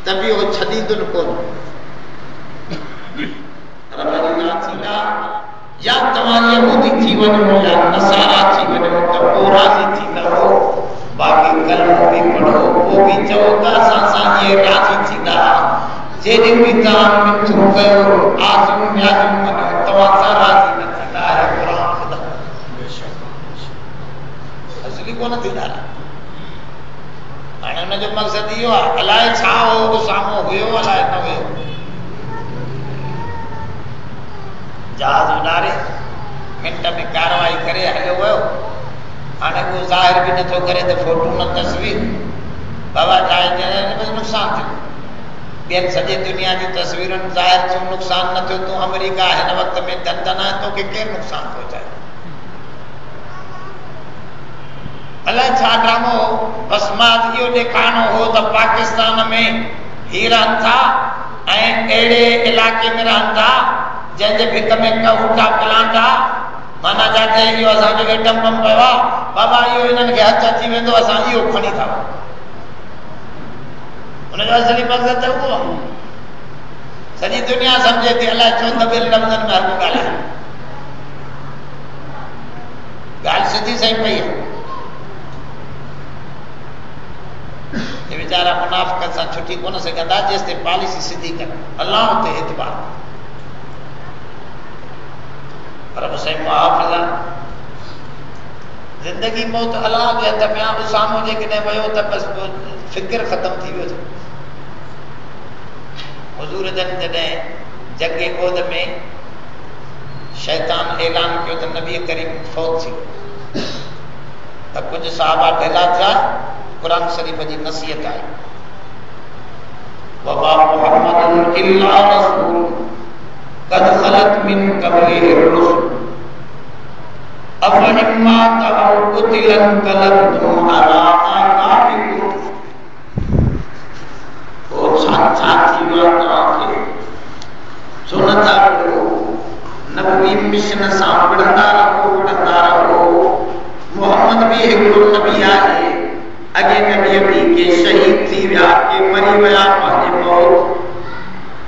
त बि उहो छॾींदो न कोन। या तव्हां यहूदी थी वञो या नसारा थी वञो त पोइ राज़ी थींदा हो। बाक़ी कलमो बि पढ़ो, पोइ बि चओ त असां सां इहे राज़ी थींदा। जेॾी बि तव्हां मिठो कयो आज़म व्याज़म वञो तव्हां सां राज़ी न थींदा। आहे क़ुर ख़ुदा असली कोन थींदा। हाणे हुनजो मक़सदु इहो आहे, अलाए छा हो साम्हूं हुयो अलाए न हुयो। जहाज़ उॾारे मिंट में कारवाई करे हलियो वियो। हाणे उहो ज़ाहिर बि नथो करे त फोटो न तस्वीर बाबा ठाहे नुक़सान थियो। ॿियनि सॼे दुनिया जी तस्वीरुनि ज़ाहिर थियूं, नुक़सान न थियो। तूं अमेरिका हिन वक़्त में धन आहे, तोखे केरु नुक़सान पहुचाए? अलाए छा ड्रामो हो। बस मां इहो ॾेखारणो हो त पाकिस्तान में ही रहनि था ऐं अहिड़े इलाइक़े में रहनि था जंहिंजे भित में कऊटा पिलान था। माना जाते इहो असांजो एटम बम पियो आहे बाबा, इहो हिननि खे हथु अची वेंदो, असां इहो खणी था वञूं। हुनजो असली मक़सदु त उहो आहे। सॼी दुनिया सम्झे थी अलाए छो दॿियल लफ़्ज़नि में हर को ॻाल्हाए। ॻाल्हि सिधी सही पई आहे। ये वीचारा मुनाफ़िक़त सां छुटी कोन सघंदा जेसिताईं पॉलिसी सिधी कनि। अलाह ते एतबार पर मुझे मुआफ़िज़ा ज़िंदगी मौत अलाह जे हथ में आहे। साम्हूं जेकॾहिं वियो त बसि फ़िक्र ख़तमु थी वियो। हुज़ूर जन जॾहिं जंगे ओद में शैतान ऐलान कयो त नबी करीम फ़ौत थी वियो त कुझु सहाबा ढिला थिया। कुरान शरीफ़ जी नसीहत आई, वमा मुहम्मदुन इल्ला रसूल कद खलत मिन क़ब्लिहि रुsul अफनिम्मा तअव कुतिलन कलबतुम अला आकाबिकुम। ओ छा थी वियो तव्हांखे? छो नथा पढ़ो? नबी मिशन सां पढ़ंदा रहो। मोहम्मद भी हिकिड़ो नबी आहे। अॻे नबीअ बि के शहीद थी विया, के मरी विया पंहिंजे मौत।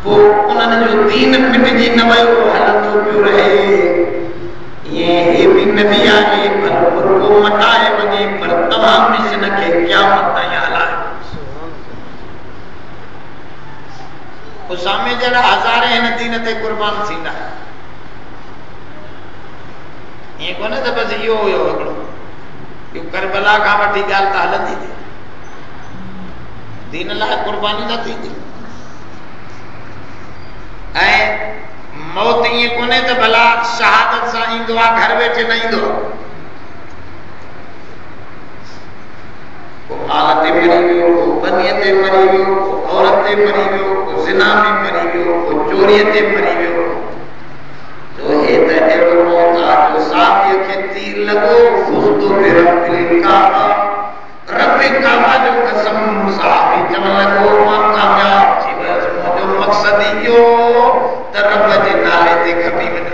पोइ उन्हनि जो दीन मिटिजी न वियो, हलंदो पियो रहे। ईअं हे बि नबी आहे पर को मटाए वञे, पर तव्हां मिशन खे क़यामत ताईं हलायो। उसामे जहिड़ा हज़ारे हिन दीन ते क़ुर्बान थींदा। ईअं कोन्हे त बसि इहो हुयो हिकिड़ो। करबला खां वठी ॻाल्हि त हलंदी थी। दीन लाइ कुर्बानी न थींदी। ऐं मौत ईअं कोन्हे त भला शहादत सां ईंदो आहे, घर वेठे न ईंदो आहे। को माल ते मरी वियो, को बनीअ ते मरी वियो, को औरत ते मरी वियो, को ज़िना में मरी वियो, को चोरीअ ते मरी वियो। जो हे त अहिड़ो मौत आहे जो साथीअ खे तीर लॻो, फुस्तु बिरब्बिल काबा, रब काबा जो कसम साहबी चवण लॻो मां कामयाब थी वियुसि। मुंहिंजो मक़सद इहो त रब जे नाले ते खपी वञा।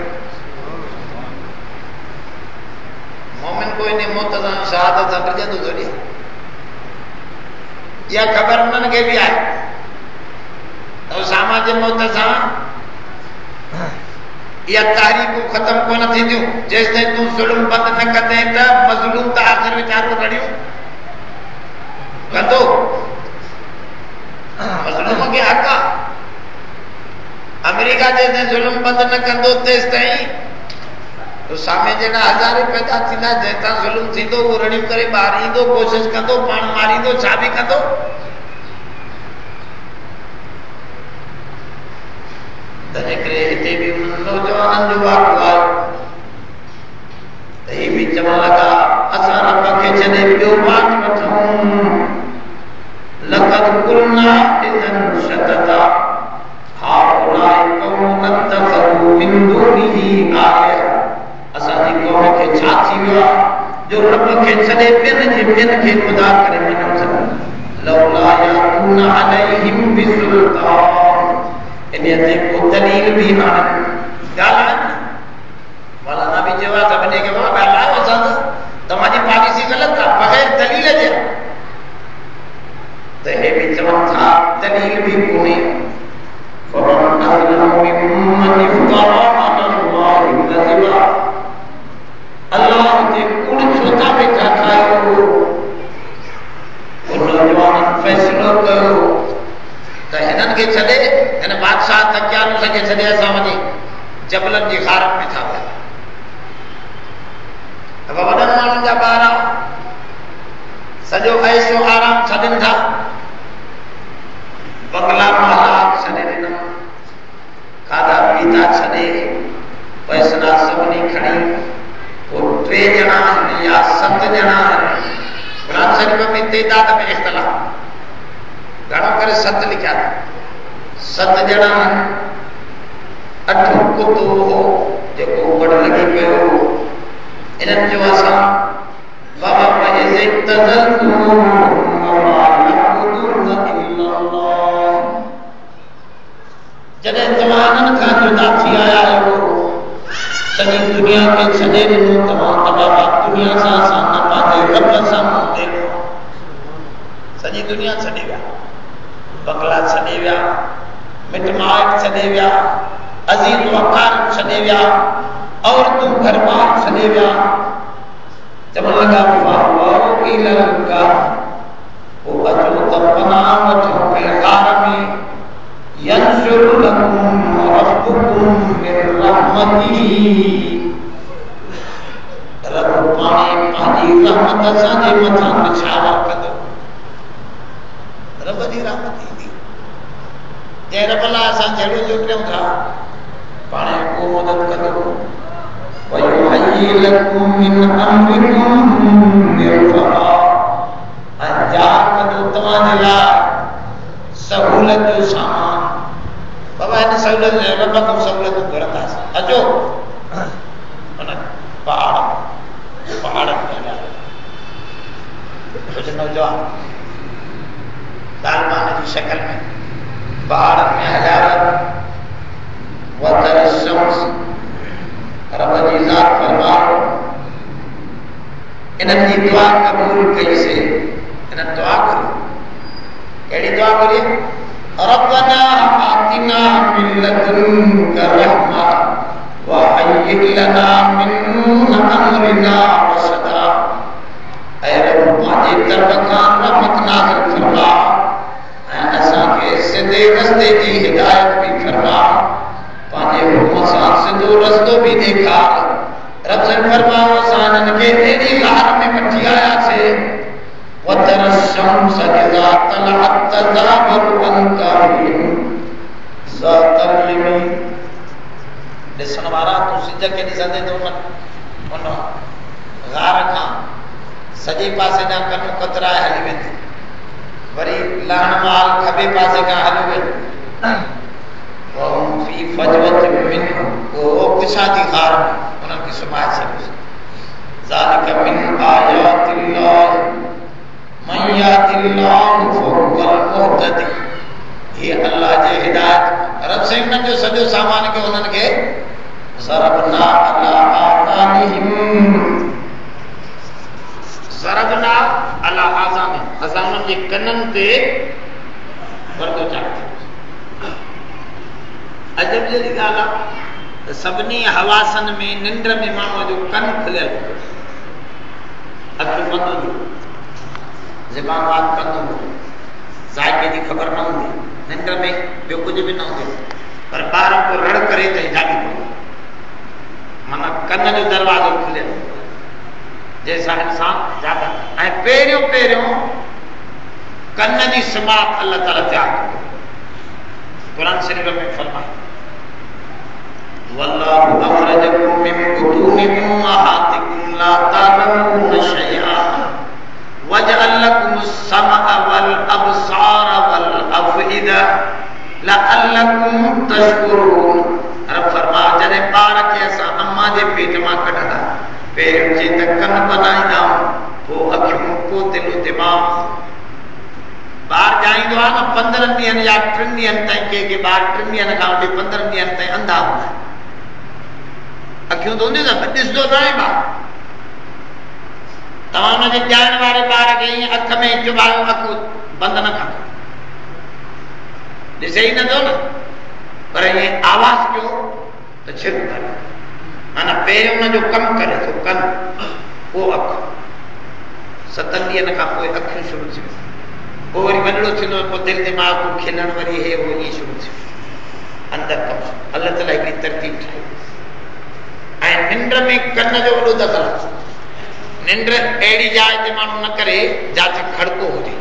मोमिन को इन मौत सां शहादत सां डिॼंदो थोड़ी। इहा ख़बर उन्हनि खे बि आहे त उसामा जे मौत सां इहा तहरीकूं ख़तम कोन थींदियूं जेसिताईं तूं ज़ुल्म बंदि न कंदे त मज़लूम त आख़िर वीचारो रड़ियूं कंदो। मज़लूम खे हक़ आहे। अमेरिका जेसिताईं ज़ुल्म बंदि न कंदो तेसिताईं उसामे जहिड़ा हज़ारे पैदा थींदा। जंहिंसां ज़ुल्म थींदो उहो रड़ियूं करे ॿाहिरि ईंदो, कोशिशि कंदो, पाण मारींदो, छा बि कंदो। तंहिं करे हिते बि नौजवाननि जो वाक़ो आयो त ही बि चवण लॻा असां रब खे छॾे ॿियो बात वठूं। लक़द कुलना इज़न शतता हाउलाए क़ौम तख़ज़ू मिन दूनिही आलिहा। असांजी कौम खे छा थी वियो आहे जो रब खे छॾे ॿियनि खे ख़ुदा करे मञनि था। लौला यातून अलैहिम बिसुल्तान, इन ते को दलील बि आणनि। ॻाल्हाइनि मौलाना बि चयो आहे सभिनी खे ॻाल्हायो असां तव्हांजी पॉलिसी ग़लति आहे बग़ैर दलील जे। त हे बि चवनि था दलील बि कोन्हे। फमन अज़लमु मिम्मन इफ्तरा अलल्लाहि कज़िबा, अल्लाह ते कूड़ छो था वेठा ठाहियो। नौजवाननि फ़ैसिलो कयो त हिननि खे छॾे हिन बादशाह तकियानुस खे छॾे असां वञी जबलनि जी खारनि में था वञूं। वॾनि माण्हुनि जा ॿार सॼो ऐशो आराम छॾनि था, बंगला महला छॾे ॾिना, खाधा पीता छॾे, पैसा सभिनी खणी पोइ 3 ॼणा आहिनि या 7 ॼणा आहिनि। क़ुरान शरीफ़ में तइदाद में इख़्तिलाफ़, घणो करे 7 लिखिया था। 7 ॼणा आहिनि। 8 कुतो हो जेको वॾ लॻी पियो। इन्हनि जो असां बाबा पंहिंजे जॾहिं तव्हां खां जुदा थी आया आहियो सॼी दुनिया खे छॾे ॾिनो। तव्हां बाबा दुनिया सां असां न पंहिंजे रब सां मुंहुं ॾिनो। सॼी दुनिया छॾे विया, बंगला छॾे विया, मिट माइट छॾे विया, अज़ीज़ वफ़ार छॾे विया, औरतूं घर बार छॾे विया। चवण लॻा फाओ इलल काफ़, पोइ अचो त पनाह वठो ग़ार में। यंशुर लकुम रब्बुकुम मिन रहमतिही, रब पाणे पंहिंजी रहमत असांजे मथां निछावर कंदो। रब जी रहमत ईंदी। जंहिं रब लाइ असां जहिड़ो जो कयूं था पाणे उहो मदद कंदो। वयुहय्यि लकुम मिन अम्रिकुम मिरफ़ा, ऐं तयार कंदो तव्हांजे लाइ सहूलत जो सामान। बाबा हिन सहूलत रब खां सहूलतूं घुरंदासीं। अचो हुन पहाड़ में कुझु नौजवान दालमान जी शक्ल में पहाड़ में हज़ारत वतर शम्स रब जी ज़ात फरमाओ। इन्हनि जी दुआ कबूल कई से। इन्हनि दुआ करी, कहिड़ी दुआ करी? रब्बना आतिना मिन लदुनका रहमा व हय्यि लना मिन अमरिना रशदा। ऐ रब पंहिंजे तरफ़ खां रहमत नाज़िल फरमा ऐं असांखे सिधे रस्ते जी हिदायत भी फरमा। पंहिंजे हुक्म सां सिधो रस्तो भी ॾेखार। रब से फरमाओ असां हिननि खे अहिड़ी लार में वठी आयासीं वतर शम्स इज़ा तलअत तज़ावरु अन काहिन ज़ातल यमीन। ॾिसण वारा तूं सिज खे ॾिसंदे त उन गार खां सॼे पासे ॾांहुं कन कतराए हली वेंदे, वरी लहण माल खॿे पासे खां हली वेंदो, वहुम फी फजवत मिन, वो पुछा थी गार में उन्हनि खे सुमाए छॾियोसीं। ज़ालिक मिन आयातिल्लाह मन यहदिल्लाहु फहुवल मुहतदी। ये अल्लाह जे हिदायत रब से उन्हनि जो सॼो सामान खे उन्हनि खे ज़रबना अला आज़ानिहिम, ज़रबना अला आज़ानिहिम, असां उन्हनि जे कननि ते पर्दो चाढ़ियो। अजब जहिड़ी ॻाल्हि आहे त सभिनी हवासनि में निंड में माण्हूअ जो कन खुलियल, अखियूं बंदि हूंदियूं, ज़बान बात बंदि हूंदी, ज़ाइक़े जी ख़बर न हूंदी, निंड में ॿियो कुझु बि न हूंदो, पर ॿार को रड़ करे त जागी पवंदो, माना कन जो दरवाज़ो खुलियल, जंहिंसां इंसान जाॻे। ऐं पहिरियों पहिरियों कन जी समात अल्लाह ताला तयारु कयो। कुरान शरीफ में फरमाए वल्लाहु अखरजकुम मिन बुतूनि उम्महातिकुम ला तालमून शैआ वजअल लकुमुस समअ वल अबसार वल अफइदा लअल्लकुम तशकुरून। रब फरमा जॾहिं ॿार खे असां अम्मा जे पेट मां कढंदा, पहिरियों चई त कन बनाईंदा, पोइ अखियूं, पोइ दिलि दिमाग़। ॿार ॼाईंदो आहे न 15 ॾींहंनि या 3 ॾींहंनि ताईं, के ॿार 3 ॾींहंनि खां वठी 15 ॾींहंनि ताईं अंधा हूंदा आहिनि, अखियूं त हूंदियूं त ॾिसंदो न आहे ॿार। तव्हां हुनजे ॼाइण वारे ॿार खे ईअं अख में चुबायो, अखि बंदि न कंदो, ॾिसे ई नथो न, पर ईअं आवाज़ कयो त छिक करे, माना पहिरियों हुनजो कमु करे थो कन, पोइ अखि, 7 ॾींहंनि खां पोइ अखियूं शुरू थियूं, पोइ वरी वॾड़ो थींदो, पोइ दिलि दिमाग़ को खिलण, वरी हे उहो ईअं शुरू थियो, अंदरि कमु। अल्लाह ताला हिकिड़ी तरतीब ठाही। ऐं निंड में कन जो वॾो दख़ल आहे। निंड अहिड़ी जाइ ते माण्हू न करे जिते खड़को हुजे,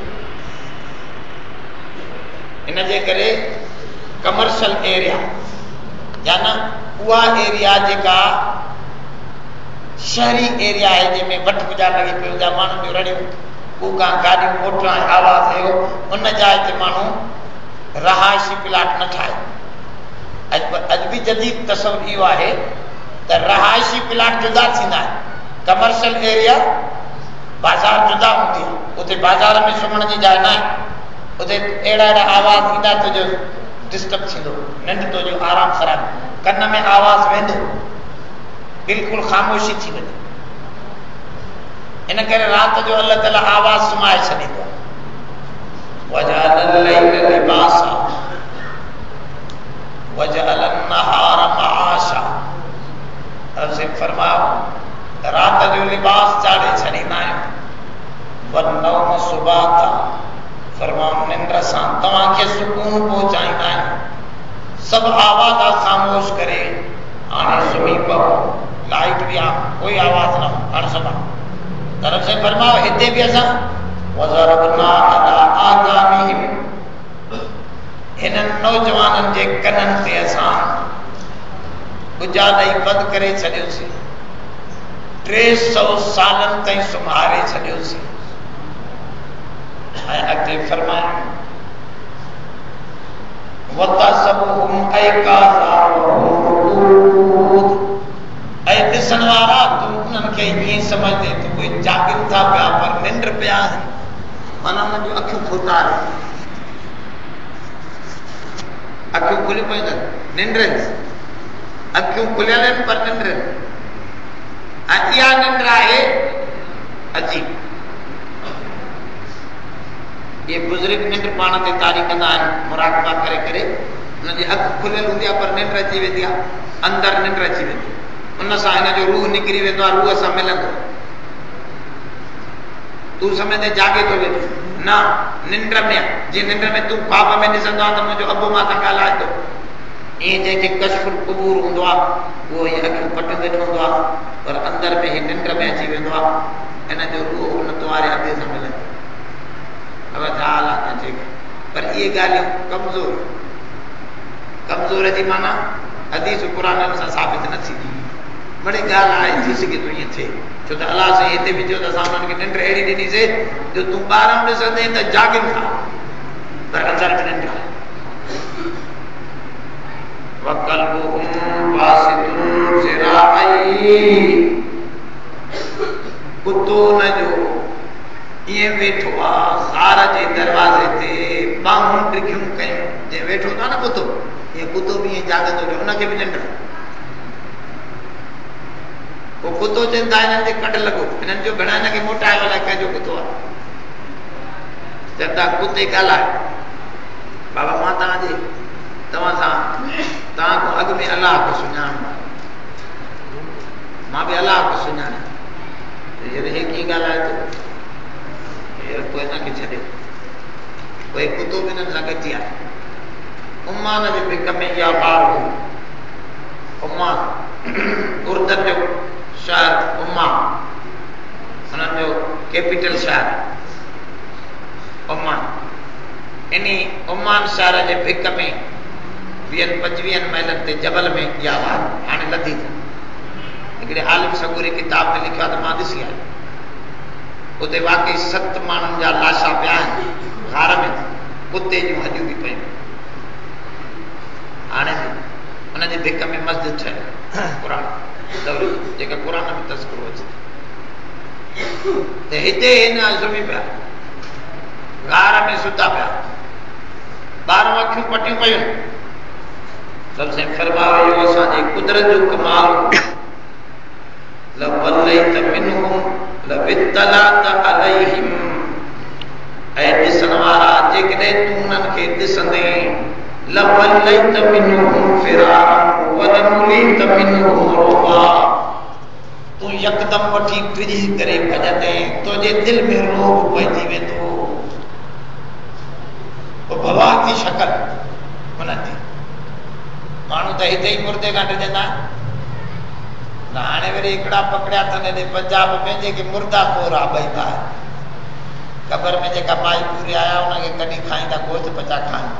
इन जे करे कमर्शियल एरिया या न उहा एरिया जेका शहरी एरिया आहे, जंहिंमें वठ गुजार लॻी पियो, जा माण्हुनि जूं रड़ियूं, कूका, गाॾियूं, मोटरा, आवाज़ हुयो, उन जाइ ते माण्हू रहायशी प्लाट न ठाहे। अॼु बि जदीद तसवुर इहो आहे त रहायशी प्लाट जुदा थींदा आहिनि, कमर्शियल एरिया बाज़ार जुदा हूंदी आहे, उते बाज़ार में सुम्हण जी जाइ न आहे, उते अहिड़ा अहिड़ा आवाज़ ईंदा, तुंहिंजो डिस्टर्ब थींदो, निंड तुंहिंजो आराम ख़राब, कन में आवाज़ वेंदो, बिल्कुलु ख़ामोशी थी वेंदी। इन करे राति जो अल्लाह ताला आवाज़ सुमाए छॾींदो आहे। वजअल लैल लिबासा वजअल नहार मआशा। रब से फरमायो राति जो लिबास चाढ़े छॾींदा आहियूं, वन्नौम सुबाता, फरमायो निंड सां तव्हांखे सुकून पहुचाईंदा आहियूं, सभु आवाज़ ख़ामोश करे हाणे सुम्ही पओ, लाइट बि आहे, कोई आवाज़ न, हाणे सुम्हो। तरफ से फरमाओ हिते भी असां वज़रबना अला आज़ानिहिम, हिननि नौजवाननि जे कननि ते असां गुजा ॾेई बंदि करे छॾियोसीं, 300 सालनि ताईं सुम्हारे छॾियोसीं। ऐं अॻिते फरमायो वतसबुहुम ऐकाज़ा वहुम, ऐं ॾिसण वारा तूं उन्हनि खे ईअं समझदे त उहे जाॻनि था पिया पर निंड पिया आहिनि, माना उन्हनि जूं अखियूं खोतारे, अखियूं खुली पयूं अथनि, निंड, अखियूं खुलियल आहिनि पर निंड। ऐं इहा निंड आहे अजीब। ये बुज़ुर्ग निंड पाण ते तारी कंदा आहिनि, मुराक़बा करे करे, हुनजी अखि खुलियल हूंदी आहे पर निंड अची वेंदी आहे, अंदरि निंड अची वेंदी, उन सां हिन जो रूह निकिरी वेंदो आहे, रूह सां मिलंदो, तूं सम्झंदे जागे थो वेंदो, न निंड में, जीअं निंड में तूं ख्वाब में ॾिसंदो आहे त मुंहिंजो अबू मां सां ॻाल्हाए थो, ईअं जंहिंखे कशफुल कुबूर हूंदो आहे उहो हीअं अखियूं पटंदे हूंदो आहे, पर अंदरि में हीअ निंड में अची वेंदो आहे, हिन जो रूह उन तुम्हारे हथे सां मिलंदो। अब हाल आहे पर ये गालियों कमजोर जी माना हदीस कुरान सां साबित न थी बड़ी गाल आहे थी सके तो ये थे छो त अल्लाह से इते भी जो त असां उन्हनि खे निंड अहिड़ी ॾिनी से जो तूं ॿारहं ॾिसंदे त जागिनि था पर अंदर में निंड आहे वक़ल्बुहुम बासितुन ज़िराअई कुतो न जो ये वेठो आहे ज़ार जे दरवाज़े ते बाहूं ॾिघियूं कयूं जे वेठो था न कुतो ये कुतो भी ये जागंदो जो उनखे भी निंड वो कुतो चवनि था हिननि जे कट लॻो हिननि जो घणा हिनखे मोटाए अलाए कंहिंजो कुतो आहे चवनि था कुते ॻाल्हाए बाबा मां तव्हां सां तव्हां खां अॻु में अलाह खे सुञाणा मां बि अलाह खे सुञाणा जॾहिं हे कीअं ॻाल्हाए थो पोइ हिनखे छॾियो पोइ कुतो बि हिननि सां गॾिजी आहे उमान जे भिक में इहा ॿार हो उमान उर्दन जो शहर उमा हुननि जो कैपिटल शहर उमान इन उमान शहर जे भिक में 20-25 माइलनि ते जबल में इहा ॿार हाणे लधी हिकिड़े आलिम सगूरी किताब में लिखियो आहे त मां ॾिसी आहियां उते वाकई 7 माण्हुनि जा लाशा पिया आहिनि घर में कुते जूं हॾियूं बि पयूं हाणे हुनजे भिक में मस्जिद ठहियल क़ुरान दौर जेका क़ुरान में तज़किरो अचे त हिते हिन सुम्ही पिया गार में सुता पिया ॿार अखियूं पटियूं पयूं सबसे फरमायो इहो असांजी कुदरत जो कमाल लवलैत मिनहुम लबितलात अलैहिम ऐं ॾिसण वारा जेकॾहिं तूं उन्हनि खे ॾिसंदे लवलैत मिनहुम फिरारन वलमुलीत मिनहुम रुबा तूं यकदम वठी टिजी करे भॼंदे तुंहिंजे दिलि में रोब पइजी वेंदो भवा थी शकल हुननि जी माण्हू त हिते ई मुर्दे खां ॾिजंदा न हाणे वरी हिकिड़ा पकड़िया अथनि हेॾे पंजाब में जेके मुर्दा कोर आहे ॿई भाउ क़बर में जेका माई पूरी आया हुनखे कॾहिं खाईंदा गोश्त पचा खाइनि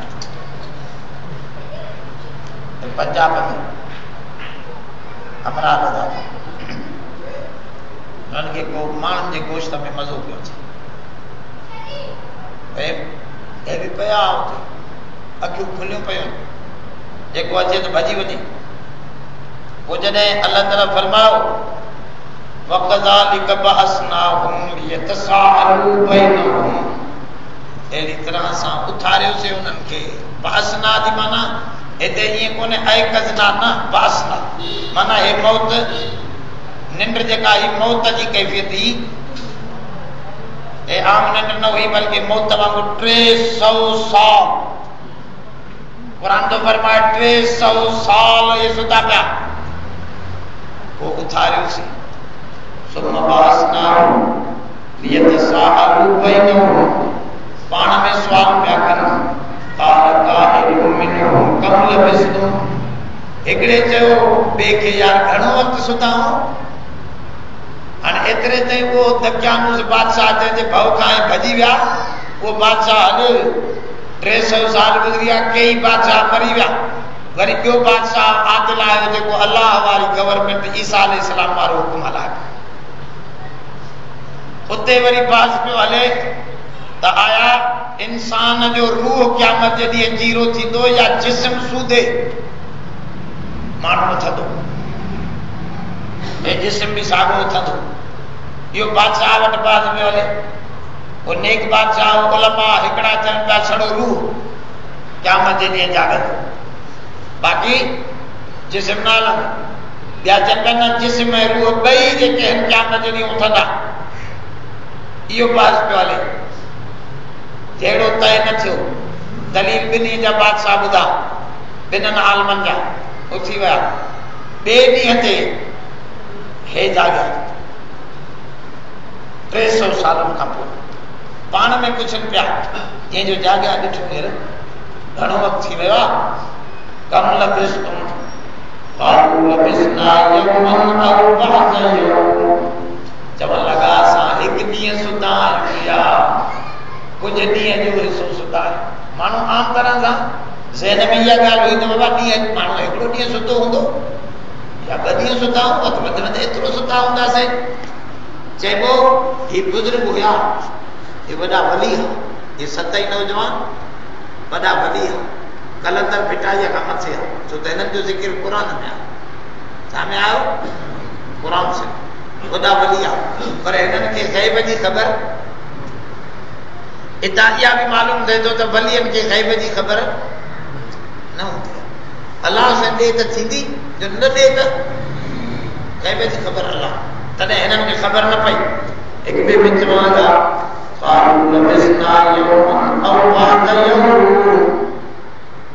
पंजाब में अमरावती हुननि खे को माण्हुनि जे गोश्त में मज़ो पियो अचे हे बि पिया हुते अखियूं खुलियूं पयूं जेको अचे त भॼी वञे पोइ जॾहिं अल्लाह ताला फरमायो वक़ज़ालिक बअसनाहुम लियतसाअलू बैनहुम अहिड़ी तरह सां उथारियोसीं उन्हनि खे बअसना जी माना हिते ईअं कोन्हे ऐकज़ना न बअसना माना हे मौत निंड जेका ही मौत जी कैफ़ियत ही ए आम निंड न हुई बल्कि मौत वांगुरु 300 साल कुरान तो फरमाए 300 साल ये सुता पिया वो उथारियोसीं सुम्मा बअसनाहुम लियतसाअलू बैनहुम पाण में सुवाल पिया कनि क़ाल क़ाइलुम मिनहुम कम लबिस्तुम हिकिड़े चयो ॿिए खे यार घणो वक़्तु सुता हो हाणे एतिरे ताईं वो दकियानूस बादशाह जंहिंजे भउ खां भॼी विया वो बादशाह हल 300 साल गुज़री विया कई बादशाह मरी विया वरी ॿियो बादशाह आदिल आयो जेको अल्लाह वारी गवर्नमेंट ईसा अलैहिस्सलाम वारो हुकुम हलाए उते वरी बास पियो हले त आया इंसान जो रूह क़यामत जे ॾींहुं जीरो थींदो या जिस्म सूदे माण्हू थधो ऐं जिस्म बि साॻियो थधो इहो बादशाह वटि बाज़ में हले वो नेक बादशाह उलमा हिकिड़ा चवनि पिया छड़ो रूह क़यामत जे ॾींहुं जागंदो बाक़ी जिस्म न हलंदो ॿिया चवनि पिया न जिस्म ऐं रूह ॿई जेके आहिनि क़यामत जे ॾींहुं उथंदा इहो बाज़ पियो हले जहिड़ो तय न थियो दलील ॿिन्ही जा बादशाह ॿुधा ॿिन्हिनि आलमनि जा उथी विया ॿिए ॾींहं ते हे जाॻिया 300 सालनि खां पोइ पाण में पुछनि पिया जंहिंजो जाॻिया ॾिठो हेर घणो वक़्तु थी वियो आहे कम लबिस्तुम क़ालू लबिस्ना यौमन अव बअद यौम चवण लॻा असां हिकु ॾींहुं सुता आहियूं या कुछ ॾींहं जो हिसो सुता माण्हू आम तरह सां ज़हन में इहा ॻाल्हि हुई त बाबा ॾींहं माण्हू हिकिड़ो ॾींहुं सुतो हूंदो या 2 ॾींहं सुता हूंदा त वधि में एतिरो सुता हूंदासीं। चइबो ही बुज़ुर्ग हुया, ये वॾा वली हुआ, ये 7 नौजवान वॾा वली हुआ, कलंदर फिटाईअ खां मथे आहे, छो त हिननि जो ज़िक्र क़ुरान में आहे। छा में आयो? क़ुरान से वॾा वली आहे, पर हिननि खे ग़ैब जी ख़बर इतां इहा बि मालूम थिए थो त वलियनि खे ग़ैब जी ख़बर न हूंदी आहे। अलाह सां ॾे त थींदी, जो न ॾे त ग़ैब जी ख़बर अलाह, तॾहिं हिननि खे ख़बर न पई। हिक ॿिए में चवण लॻा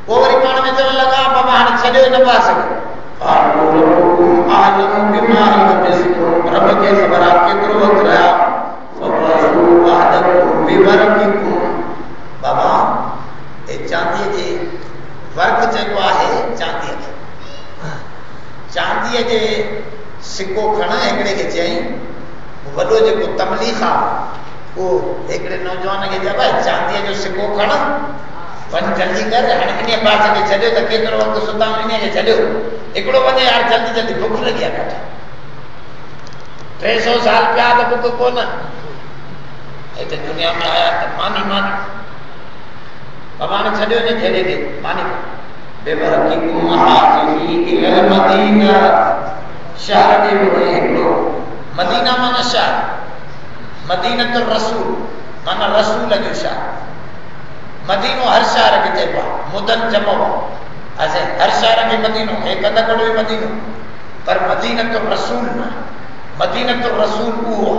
पोइ वरी पाण में चवण लॻा बाबा हाणे छॾियो न पिया सघो, रब खे ख़बर आहे केतिरो वक़्तु रहिया। बाबा हे चांदीअ जे वर्क जेको आहे चांदीअ जे सिक्को खण हिकिड़े खे चयईं, वॾो जेको तमलीख आहे उहो हिकिड़े नौजवान खे चइबो आहे चांदीअ जो सिक्को खण, वञ जल्दी कर, हाणे इन पासे खे छॾियो त केतिरो वक़्तु सुता इन खे छॾियो, हिकिड़ो वञे यार जल्दी जल्दी बुख लॻी आहे ॾाढी, 300 साल पिया त बुख कोन, हिते दुनिया में आया त मानी बाबा ने छॾियो न छॾे ॾे मानी शहर जे वॾे हिकिड़ो मदीना माना शहर, मदीनतुर रसूल माना रसूल जो शहर। मदीनो हर शहर खे चइबो आहे, मुदन जमो आहे, हर शहर खे मदीनो, एक अध कड़ो मदीनो, पर मदीनतुर रसूल न, मदीनतुर रसूल उहो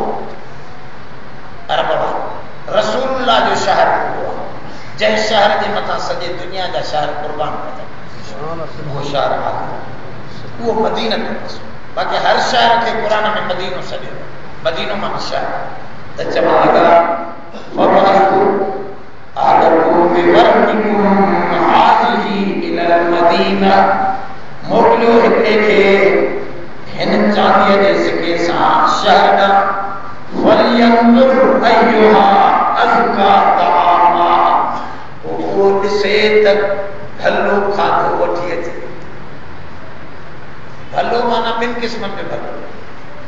अरब रसूलुल्लाह जो शहर उहो आहे, जंहिं शहर जे मथां सॼे दुनिया जा शहर कुर्बान कया, उहो शहर आहे, उहो मदीनतुर रसूल। बाक़ी हर शहर खे क़ुरान में मदीनो सॾियो, मदीनो माना शहर। त चवण लॻा मोकिलियो हिकिड़े खे हिन चांदीअ जे सिके सां शहर ॾिसे त भलो खाधो वठी अचे। भलो माना 2 क़िस्मनि में भलो,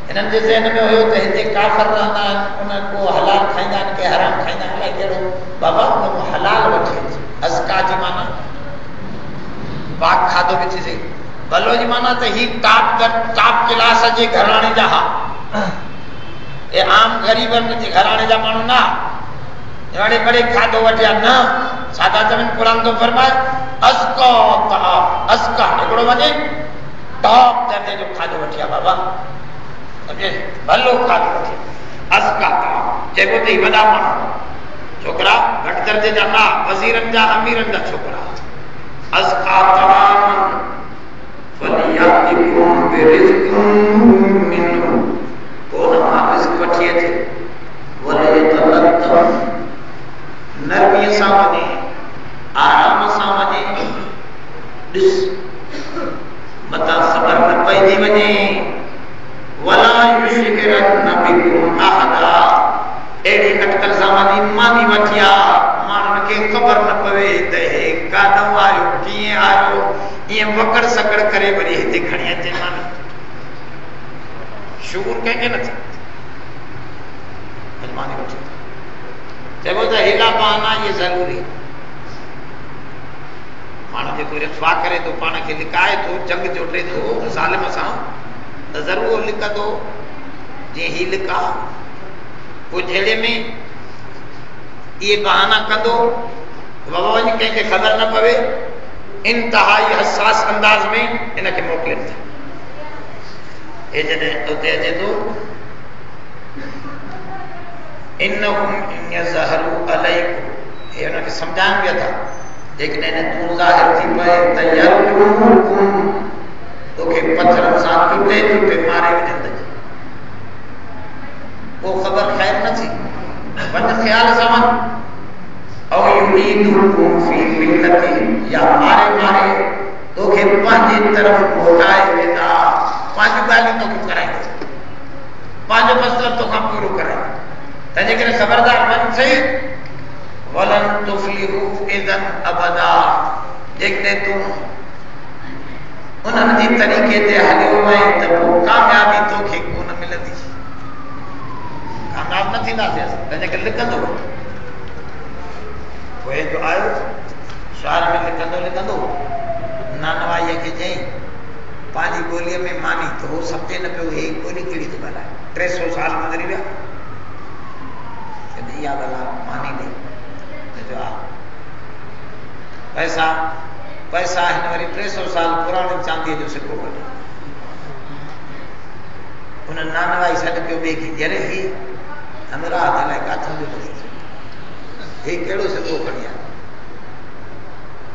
हिननि जे ज़हन में हुयो त हिते काफ़िर रहंदा आहिनि, उन को हलाल खाईंदा आहिनि, के हराम खाईंदा आहिनि, अलाए कहिड़ो, बाबा उन को हलाल वठी अचे। अज़का जी माना पाक खाधो बि थी सघे, भलो जी माना त ही टॉप क्लास जे घराणे जा हा, ये आम ग़रीबनि जे घराणे जा माण्हू न, बड़े बड़े खाधो वठिया न, सादा जमीन क़ुरान तो फरमाए अज़का हिकिड़ो वञे टॉप दर्जे जो खाधो वठिया बाबा, भलो खाधो वठी अज़का चइबो त वॾा माण्हू छोकिरा घटि दर्जे जा न, वज़ीरनि जा अमीरनि जा छोकिरा, अज़का वठी अचे, नरमीअ सां वञे, आराम सां वञे, ॾिस मथां सबर न पइजी वञे, वला युशरिकन बिकुम अहदा, अहिड़ी अटकल सां वञी मानी वठी आ, माण्हुनि खे ख़बर न पवे त हे काॾों आयो, कीअं आयो, ईअं वकड़ सकड़ करे वरी हिते खणी अचे मानी, शूर कंहिंखे न थिए, मानी वठी चइबो त हेला बहाना इहे ज़रूरी, माण्हू जेको रिफ़ा करे थो, पाण खे लिकाए थो, जंग जोटे थो ज़ालिम सां, त ज़रूरु लिकंदो जीअं ही लिका, पोइ जहिड़े में इहे बहाना कंदो बाबा वञी कंहिंखे ख़बर न पवे, इंतिहाई हसास अंदाज़ में इनखे मोकिलिनि था। हे जॾहिं उते अचे थो इन्नहुम यज़हरु अलैकुम, हे उनखे सम्झाइनि पिया था, जेकॾहिं तूं ज़ाहिर थी पए त यरजुमुकुम, तोखे पत्थरनि सां टुटे मारे विझंदे, पोइ ख़बर ख़ैर न थी, वञ ख़्याल सां वञ, औ युरीदुकुम फी मिल्लति, या मारे तोखे पंहिंजी तरफ़ मोटाए वेंदा, पंहिंजूं ॻाल्हियूं तोखे कराईंदा, पंहिंजो मसइलो तोखां पूरो कराईंदा, तंहिंजे करे ख़बरदार वञ सही, वलन तुफलिहु इदन अबदा जेकॾहिं तूं उन्हनि जी तरीक़े ते हलियो वहीं त पोइ कामयाबी तोखे कोन मिलंदी कामयाब न थींदासीं असां तंहिंजे करे लिखंदो पोइ जो आयो शार में लिखंदो नानवाईअ खे चई पंहिंजी ॿोलीअ में मानी त उहो सम्झे न पियो हे ॿोली कहिड़ी थो ॻाल्हाए 300 साल गुज़री विया इहा ॻाल्हि मानी ॾे पैसा हिन वरी 300 साल पुराणे चांदीअ जो सिक्को कढियो हुन नानवाई सॾु कयो ॿिए खे जॾहिं ही अमरात अलाए किथां जो हे कहिड़ो सिक्को खणी आयो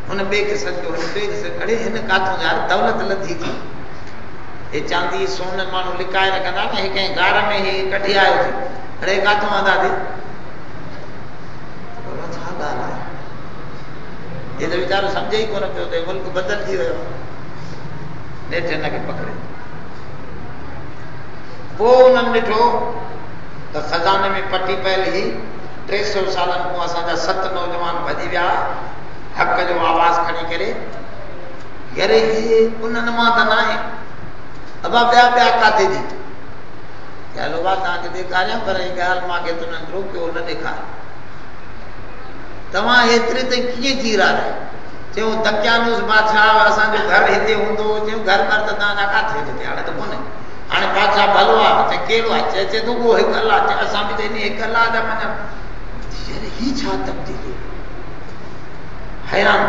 हुन ॿिए खे सॾु कयो हुन ॿिए खे अड़े हिन किथां यार दौलत लधी थी हे चांदी सोन माण्हू लिकाए रखंदा न हे कंहिं गार में ही कढी आयो थी अड़े किथां आंदा थी छा ॻाल्हि आहे ये तो वीचारो समझे ही कोन पियो त मुल्क बदलजी वियो नेठि हिनखे पकड़े पोइ उन्हनि ॾिठो त खज़ाने में पटी पयल ही 300 सालनि खां असांजा 7 नौजवान भॼी विया हक़ जो आवाज़ खणी करे अरे ही उन्हनि मां त न आहे अबा ॿिया काथे जी हलो बा तव्हांखे ॾेखारियां पर ही ॻाल्हि मूंखे तुंहिंजो रोकियो न ॾेखार तव्हां हेतिरे ते कीअं जी रहिया चयो दकियानूस बादशाह असांजो घर हिते हूंदो चयो घर घर त तव्हांजा काथे हिते हाणे त कोन्हे हाणे बादशाह भलो आहे चए कहिड़ो आहे चए थो उहो हिकु अलाह चए असां बि त इन हिकु अलाह जा माना ही छा तब्दीली हैरान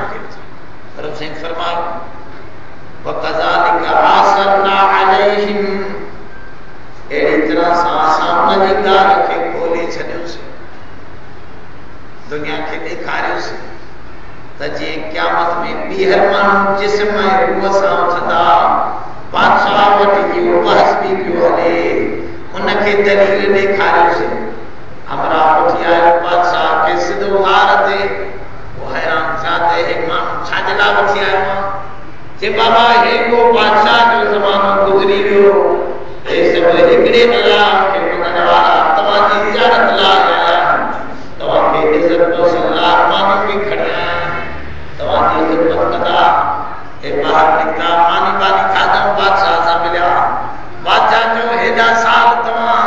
रब साईं फरमायो वकज़ालिक आसरना अलैहिम अहिड़ी तरह सां असां उनजी ॻाल्हि खे खोले छॾियोसीं दुनिया खे ॾेखारियोसीं त जीअं क़यामत में ॿीहर माण्हू जिस्म ऐं रूह सां उथंदा बादशाह वटि इहो बहस बि पियो हले उनखे दलील ॾेखारियोसीं हमरा उथी आयो बादशाह खे सिधो हार ते वो हैरान थिया त हे माण्हू छाजे लाइ वठी आयो आहे चए बाबा हे को बादशाह जो ज़मानो गुज़री वियो हे सभु हिकिड़े अलाह खे मञण वारा तव्हांजी ज़ियारत लाइ आया तव्हांखे इज़त पसंदि लाइ माण्हू बि खणी आया तव्हांजी ख़िदमत कंदा हे ॿाहिरि निकिता मानी खाधऊं बादशाह सां मिलिया बादशाह चयो हेॾा साल तव्हां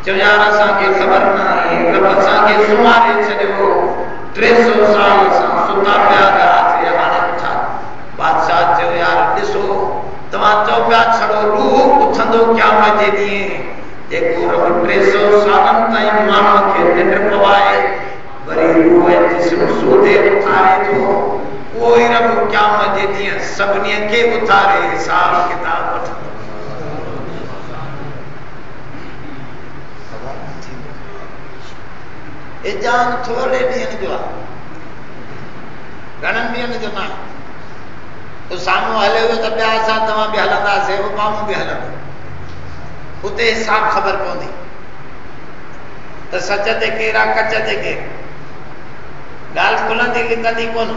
चयो यार असांखे ख़बर न आहे रब असांखे सुम्हारे छॾियो 300 साल असां सुता पिया रहियासीं हाणे छा बादशाह चयो यार ॾिसो तव्हां चओ पिया छड़ो रूह उथंदो क़यामत जे ॾींहुं जेको रब 300 सालनि ताईं माण्हूअ खे निंड पवाए वरी रूह ऐं जिस्म सोधे उथारे थो उहो ई रब क़यामत जे ॾींहुं सभिनी खे उथारे हिसाब किताब वठंदो ए जान थोड़े ॾींहंनि जो आहे घणनि ॾींहंनि जो न आहे तो साम्हूं हले वियो त ॿिया असां तव्हां बि हलंदासीं उहो माण्हू बि हलंदो उते हिसाब ख़बर पवंदी त सच ते केरु आहे कच ते केरु ॻाल्हि खुलंदी लिकंदी कोन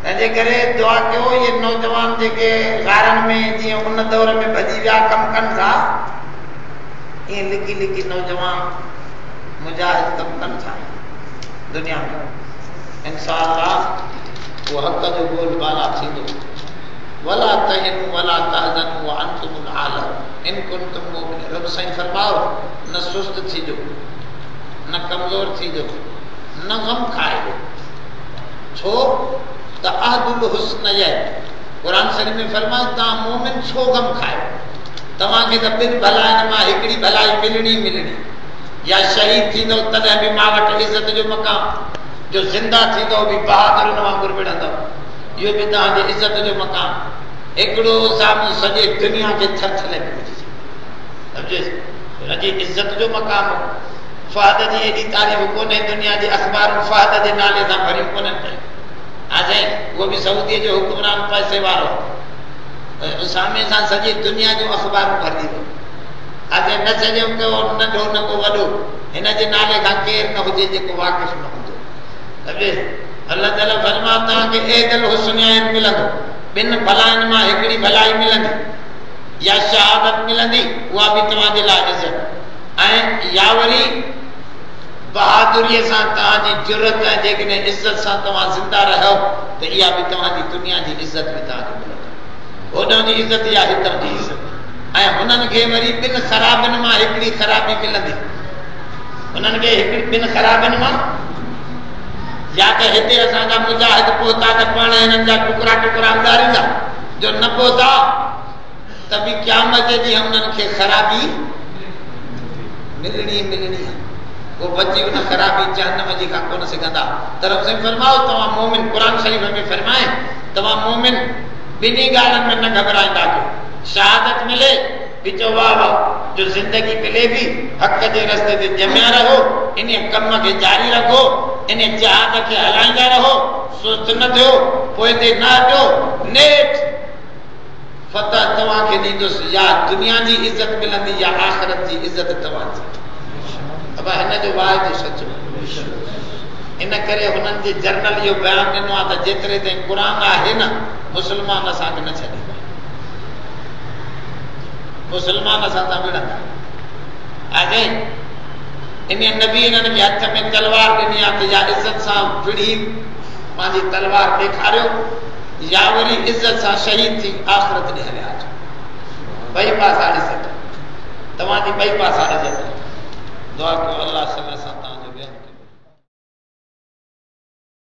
तंहिंजे करे दुआ कयो इहे नौजवान जेके गारनि में जीअं उन दौर में भॼी विया कमु कनि था ईअं लिकी लिकी नौजवान मुजाहिद कमु कनि था दुनिया में इंशाअल्लाह वो हक़ जो बोलबाला थींदो वला तहिनु वला तहज़नु व अंतुमुल आला इन कुंतुम मुमिनीन रब साईं फरमाओ न सुस्त थीजो न कमज़ोर थीजो न गम खाइजो छो त अहदुल हुस्न ये क़ुरान शरीफ़ में फरमायो तव्हां मोमिन छो गम खायो तव्हांखे त ॿिनि भलाइनि मां हिकिड़ी भलाई मिलणी या शहीद थींदो तॾहिं बि मां वटि इज़त जो मक़ाम जो ज़िंदा थींदो बि बहादुरनि वांगुरु विढ़ंदो इहो बि तव्हांजे इज़त जो मक़ाम हिकिड़ो साम्हूं सॼे दुनिया खे थरथले सम्झे हुनजी इज़त जो मक़ाम फ़हद जी एॾी तारीफ़ कोन्हे दुनिया जी अख़बारूं फ़हद जे नाले सां भरियूं कोन्हनि पयूं हाणे उहो बि सऊदीअ जो हुकुमरान पैसे वारो उसामे सां सॼी दुनिया जूं अख़बारूं भरजी वियूं हाणे न सॼो को नंढो न को वॾो हिन जे नाले खां केरु न हुजे जेको वाक़िफ़ न हूंदो सम्झे अल्लाह ताला फरमाए तव्हांखे एदल हुस्नैन मिलंदो ॿिनि भलाइनि मां हिकिड़ी भलाई मिलंदी या शहादत मिलंदी उहा बि तव्हांजे लाइ इज़त ऐं या वरी बहादुरी से तव्हांजी जुरत है जेकॾहिं इज्जत से तव्हां जिंदा रहो तो इहा भी तव्हांजी दुनिया की इज्जत भी तव्हांखे मिलंदी। होॾों जी इज्जत या हितां जी इज्जत। ऐं हुननि खे वरी ॿिनि ख़राबियुनि मां हिकिड़ी ख़राबी मिलंदी। हुननि खे ॿिनि ख़राबियुनि मां या त हिते असांजा मुजाहिद पहुता त पाण हिननि जा टुकड़ा टुकड़ा उॾारींदा, जो न पहुता त बि क़यामत जे ॾींहुं हुननि खे ख़राबी मिलणी मिलणी आहे। वो बची उन खराबी जहन्नम जी का कोन सघंदा। तरफ से फरमाओ तव्हां मोमिन, कुरान शरीफ में फरमाए तव्हां मोमिन ॿिन्ही ॻाल्हियुनि में न घबराईंदा कयो। शहादत मिले बिचो वाह वाह, जो जिंदगी मिले भी हक़ जे रस्ते ते जमिया रहो, इन कम के जारी रखो, इन जहाद के हलाईंदा रहो, सुस्त न थियो, पोइ ते न हटो, नेठ फतह तव्हां खे ॾींदुसि। या दुनिया जी इज्जत मिलंदी या आख़िरत जी इज्जत तव्हांजी। अब हिन जो वाहिद सचो। इन करे हुननि जे जर्नल इहो बयान ॾिनो आहे त जेतिरे ताईं क़ुर आहे न, मुस्लमान असांखे न छॾींदा, मुस्लमान असां सां विढ़ंदा। अॼु इन नबी इन्हनि खे हथ में तलवार ॾिनी आहे त या इज़त सां विढ़ी पंहिंजी तलवार ॾेखारियो, या वरी इज़त सां शहीद थी आख़िरत ॾे हलिया अचो। ॿई पासा इज़त, तव्हांजी ॿई पासा इज़त। दुआ कयो अल्लाह सल्लल्लाहु